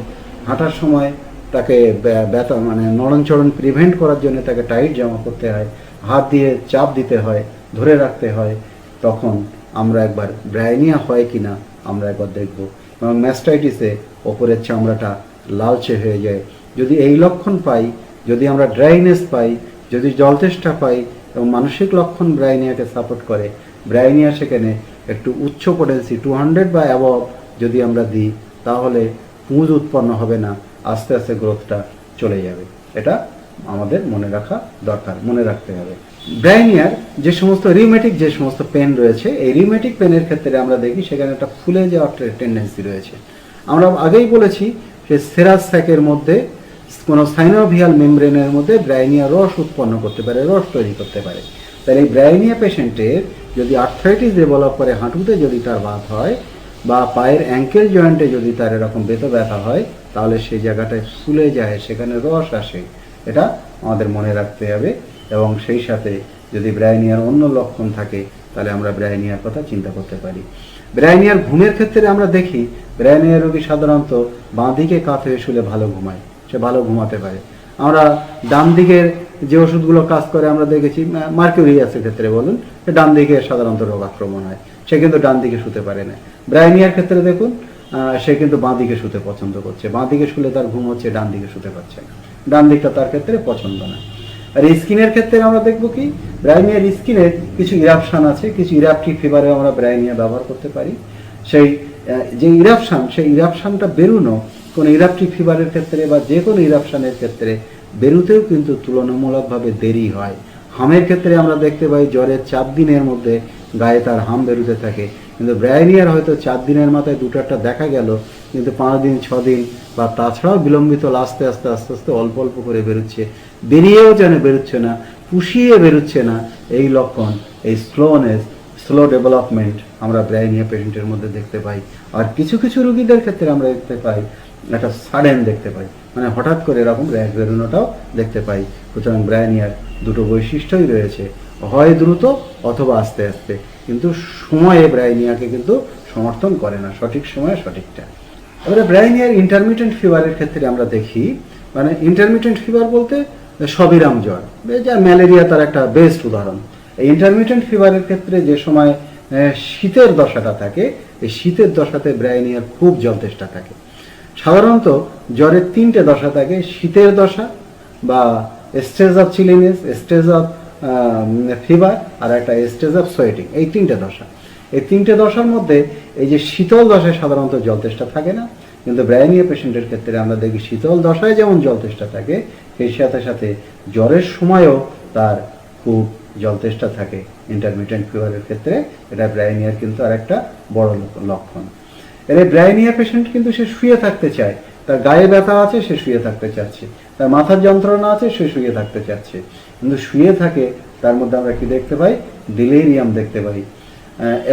A: হাঁটার সময় তাকে ব্যথা, মানে নড়নচড়ন প্রিভেন্ট করার জন্য তাকে টাইট জামা করতে হয়, হাত দিয়ে চাপ দিতে হয়, ধরে রাখতে হয়, তখন আমরা একবার ব্রায়োনিয়া হয় কিনা আমরা একবার দেখব। এবং ম্যাস্টাইটিসে ওপরের চামড়াটা লালচে হয়ে যায়। যদি এই লক্ষণ পাই, যদি আমরা ড্রাইনেস পাই, যদি জলতেষ্টা পাই এবং মানসিক লক্ষণ ব্রায়োনিয়াকে সাপোর্ট করে, ব্রায়োনিয়া সেখানে একটু উচ্চ পোটেন্সি 200 বা অ্যাবভ যদি আমরা দিই, তাহলে পুঁজ উৎপন্ন হবে না, আস্তে আস্তে গ্রোথটা চলে যাবে। এটা আমাদের মনে রাখা দরকার, মনে রাখতে হবে। ব্রাইনিয়ার যে সমস্ত রিউমেটিক যে সমস্ত পেন রয়েছে, এই রিউমেটিক পেনের ক্ষেত্রে আমরা দেখি সেখানে একটা ফুলে যাওয়ার টেন্ডেন্সি রয়েছে। আমরা আগেই বলেছি যে সেরাস স্যাকের মধ্যে কোনো সাইনোভিয়াল মেমব্রেনের মধ্যে ব্রাইনিয়া রস উৎপন্ন করতে পারে, রস তৈরি করতে পারে। তাহলে এই ব্রাইনিয়া পেশেন্টের যদি আর্থ্রাইটিস ডেভেলপ করে, হাঁটুতে যদি তার বাত হয় বা পায়ের অ্যাঙ্কেল জয়েন্টে যদি তার এরকম ব্যথা হয়, তাহলে সেই জায়গাটায় ফুলে যায়, সেখানে রস আসে। এটা আমাদের মনে রাখতে হবে। এবং সেই সাথে যদি ব্রাইনিয়ার অন্য লক্ষণ থাকে তাহলে আমরা ব্রাইনিয়ার কথা চিন্তা করতে পারি। ব্রাইনিয়ার ঘুমের ক্ষেত্রে আমরা দেখি ব্রাইনিয়া রোগী সাধারণত বাঁ দিকে কাত হয়ে শুলে ভালো ঘুমায়, সে ভালো ঘুমাতে পারে। আমরা ডান দিকের যে ওষুধগুলো কাজ করে আমরা দেখেছি, মার্কিউরিয়াসের ক্ষেত্রে বলুন, ডান দিকে সাধারণত রোগ আক্রমণ হয়, সে কিন্তু ডান দিকে শুতে পারে না। ব্রাইনিয়ার ক্ষেত্রে দেখুন সে কিন্তু বাঁ দিকে শুতে পছন্দ করছে, বাঁ দিকে শুলে তার ঘুম হচ্ছে, ডান দিকে শুতে পারছে না, ডান দিকটা তার ক্ষেত্রে পছন্দ না। আর স্কিনের ক্ষেত্রে আমরা দেখবো কি ব্রাইনিয়ার স্কিনের কিছু ইরাপশান আছে, কিছু ইরাপটিক ফিভারে আমরা ব্রাইনিয়া ব্যবহার করতে পারি। সেই যে ইরাপশান, সেই ইরাপশানটা বেরোনো কোনো ইরাপটিক ফিভারের ক্ষেত্রে বা যে কোনো ইরাপশানের ক্ষেত্রে বেরোতেও কিন্তু তুলনামূলকভাবে দেরি হয়। হামের ক্ষেত্রে আমরা দেখতে পাই জ্বরের 4 দিনের মধ্যে গায়ে তার হাম বেরোতে থাকে, কিন্তু ব্রাইনিয়ার হয়তো 4 দিনের মাথায় 2-4টা দেখা গেল, কিন্তু 5 দিন 6 দিন বা তাছাড়াও বিলম্বিত আস্তে আস্তে অল্প অল্প করে বেরোচ্ছে, বেরিয়েও যেন বেরোচ্ছে না, পুষিয়ে বেরোচ্ছে না। এই লক্ষণ, এই স্লোনেস, স্লো ডেভেলপমেন্ট আমরা ব্রাইনিয়া পেশেন্টের মধ্যে দেখতে পাই। আর কিছু কিছু রোগীদের ক্ষেত্রে আমরা দেখতে পাই একটা সাডেন দেখতে পাই, মানে হঠাৎ করে এরকম র্যাশ বেরোনোটাও দেখতে পাই। সুতরাং ব্রাইনিয়ার দুটো বৈশিষ্ট্যই রয়েছে, হয় দ্রুত অথবা আস্তে আস্তে, কিন্তু সময়ে ব্রাইনিয়াকে কিন্তু সমর্থন করে না, সঠিক সময়ে সঠিকটা। এবারে ব্রাইনিয়ার ইন্টারমিটেন্ট ফিভারের ক্ষেত্রে আমরা দেখি, মানে ইন্টারমিটেন্ট ফিভার বলতে সবিরাম জ্বর, যা ম্যালেরিয়া তার একটা বেস্ট উদাহরণ। এই ইন্টারমিটেন্ট ফিভারের ক্ষেত্রে যে সময় শীতের দশাটা থাকে, এই শীতের দশাতে ব্রাইনিয়ার খুব জলতেষ্টা থাকে। সাধারণত জ্বরের 3টে দশা থাকে, শীতের দশা বা stage of chilliness, stage of fever, আর একটা স্টেজ অফ সোয়েটিং। এই 3টে দশা, এই 3টে দশার মধ্যে এই যে শীতল দশায় সাধারণত জলতেষ্টা থাকে না, কিন্তু ব্রাইনিয়া পেশেন্টের ক্ষেত্রে আমরা দেখি শীতল দশায় যেমন জলতেষ্টা থাকে, সেই সাথে সাথে জ্বরের সময়ও তার খুব জলতেষ্টা থাকে। ইন্টারমিটেন্ট ফিভারের ক্ষেত্রে এটা ব্রাইনিয়ার কিন্তু আর একটা বড় লক্ষণ। এর ব্রাইনিয়া পেশেন্ট কিন্তু সে শুয়ে থাকতে চায়, তার গায়ে ব্যথা আছে, সে শুয়ে থাকতে চাচ্ছে, তার মাথার যন্ত্রণা আছে, সে শুয়ে থাকতে চাচ্ছে, কিন্তু শুয়ে থাকে তার মধ্যে আমরা কি দেখতে পাই, ডিলেরিয়াম দেখতে পাই।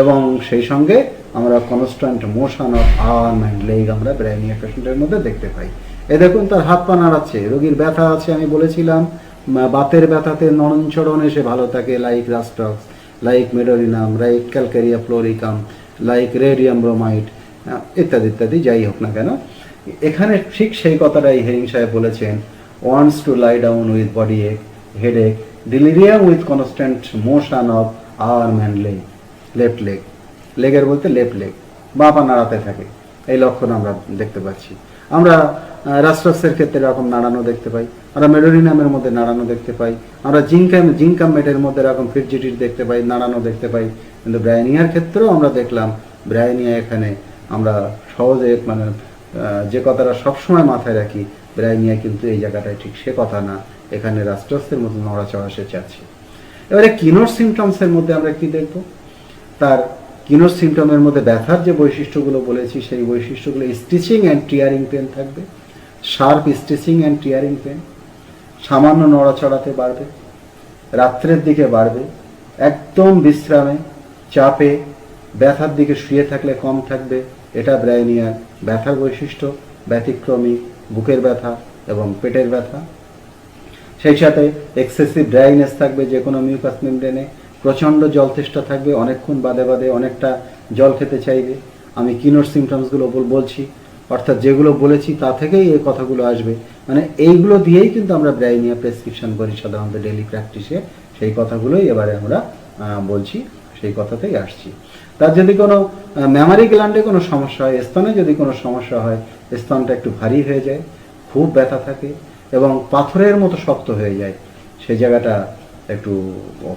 A: এবং সেই সঙ্গে আমরা constant motion of arm and leg আমরা ব্রাইনিয়া পেশেন্টের মধ্যে দেখতে পাই। এ দেখুন তার হাত পা নাড়াচ্ছে, রোগীর ব্যথা আছে, আমি বলেছিলাম বাতের ব্যথাতে নড়নচড়ন এসে ভালো থাকে, like Rhus tox, like Medorrhinum, like Calcarea fluorica, like radium bromide ইত্যাদি ইত্যাদি, যাই হোক না কেন। এখানে ঠিক সেই কথাটাই হেরিং সাহেব বলেছেন, wants to lie down with body ache, head ache, delirium with constant motion of arm and leg, left leg, লেগের বলতে লেফট লেগ, বাঁ পা নাড়াতে থাকে, এই লক্ষণ আমরা দেখতে পাচ্ছি। আমরা রাস্টক্সের ক্ষেত্রে এরকম নাড়ানো দেখতে পাই, আমরা মেডোরিনামের মধ্যে নাড়ানো দেখতে পাই, আমরা জিঙ্কামেটের মধ্যে এরকম ফিটজিটির দেখতে পাই, নাড়ানো দেখতে পাই। কিন্তু ব্রাইনিয়ার ক্ষেত্রেও আমরা দেখলাম, ব্রাইনিয়া এখানে আমরা সহজে মানে যে কথাটা সবসময় মাথায় রাখি, ব্রাইনিয়া কিন্তু এই জায়গাটায় ঠিক সে কথা না, এখানে রাস্টক্সের মতো নড়াচড়া সে চাচ্ছে। এবারে কিনোর সিমটমসের মধ্যে আমরা কি দেখব, তার কিনোর সিমটমের মধ্যে ব্যথার যে বৈশিষ্ট্যগুলো বলেছি, সেই বৈশিষ্ট্যগুলো স্টিচিং অ্যান্ড টিয়ারিং পেন থাকবে, sharp stitching and tearing pain, সামান্য নড়াচড়াতে বাড়বে, রাত্রের দিকে বাড়বে, একদম বিশ্রামে চাপে ব্যথার দিকে শুয়ে থাকলে কম থাকবে। এটা ব্রাইনিয়ার ব্যথার বৈশিষ্ট্য, ব্যতিক্রমী বুকের ব্যথা এবং পেটের ব্যথা। সেই সাথে এক্সেসিভ ড্রাইনেস থাকবে যে কোনো মিউকাস মেমব্রেনে, প্রচণ্ড জলতেষ্টা থাকবে, অনেকক্ষণ বাদে বাদে অনেকটা জল খেতে চাইবে। আমি কিনোর সিমটমসগুলো বলছি, অর্থাৎ যেগুলো বলেছি তা থেকেই এই কথাগুলো আসবে, মানে এইগুলো দিয়েই কিন্তু আমরা ব্রাইনিয়া প্রেসক্রিপশন করি সাধারণত ডেইলি প্র্যাকটিসে। সেই কথাগুলোই এবারে আমরা বলছি, সেই কথাতেই আসছি। তার যদি কোনো মেমারি গ্ল্যান্ডে কোনো সমস্যা হয়, স্তনে যদি কোনো সমস্যা হয়, স্তনটা একটু ভারী হয়ে যায়, খুব ব্যথা থাকে এবং পাথরের মতো শক্ত হয়ে যায়, সেই জায়গাটা একটু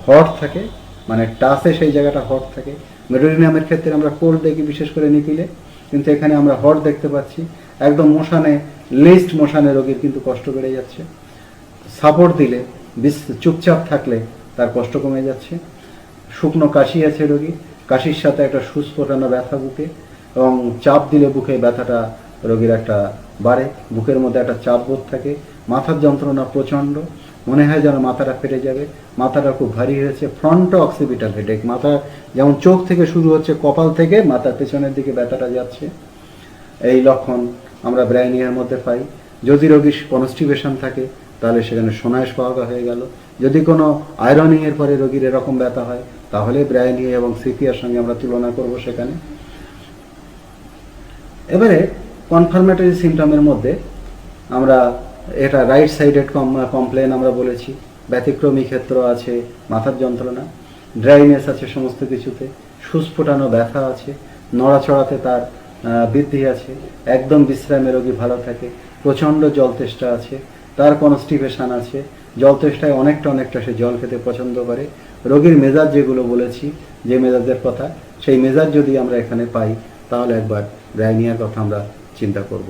A: হট থাকে, মানে টাসে সেই জায়গাটা হট থাকে। মেডোরিনামের ক্ষেত্রে আমরা কোল্ড দেখি, বিশেষ করে নিপিলে, কিন্তু এখানে আমরা হট দেখতে পাচ্ছি, একদম মোশানে লিস্ট মোশানে রোগীর কিন্তু কষ্ট বেড়ে যাচ্ছে। সাপোর্ট দিলে, চুপচাপ থাকলে তার কষ্ট কমে যাচ্ছে। শুকনো কাশি আছে রোগী, কাশির সাথে একটা সুস্ফোটানো ব্যথা বুকে, এবং চাপ দিলে বুকে ব্যথাটা রোগীর একটা বাড়ে, বুকের মধ্যে একটা চাপ বোধ থাকে। মাথার যন্ত্রণা প্রচণ্ড, মনে হয় যেন মাথাটা ফেটে যাবে, মাথাটা খুব ভারী হয়েছে। ফ্রন্ট অক্সিপিটাল হেডেক, মাথা যেমন চোখ থেকে শুরু হচ্ছে, কপাল থেকে মাথার পেছনের দিকে ব্যথাটা যাচ্ছে। এই লক্ষণ আমরা ব্রাইনিয়ার মধ্যে পাই। যদি রোগীর কনস্টিপেশন থাকে তাহলে সেখানে সোনাইশ পাওয়া হয়ে গেল। যদি কোনো আয়রনিংয়ের পরে রোগীর এরকম ব্যথা হয় তাহলে ব্রাইনিয়া এবং সিপিআর সঙ্গে আমরা তুলনা করব সেখানে। এবারে কনফার্মেটরি সিমটমের মধ্যে আমরা এটা রাইট সাইডেড কমপ্লেন আমরা বলেছি, ব্যতিক্রমী ক্ষেত্র আছে, মাথার যন্ত্রণা, ড্রাইনেস আছে সমস্ত কিছুতে, সুস্ফোটানো ব্যথা আছে, নড়াচড়াতে তার বৃদ্ধি আছে, একদম বিশ্রামে রোগী ভালো থাকে, প্রচণ্ড জল তেষ্টা আছে, তার কনস্টিপেশন আছে, জল তেষ্টায় অনেকটা সে জল খেতে পছন্দ করে। রোগীর মেজাজ যেগুলো বলেছি, যে মেজাজের কথা, সেই মেজাজ যদি আমরা এখানে পাই তাহলে একবার ব্রাইনিয়ার কথা আমরা চিন্তা করব।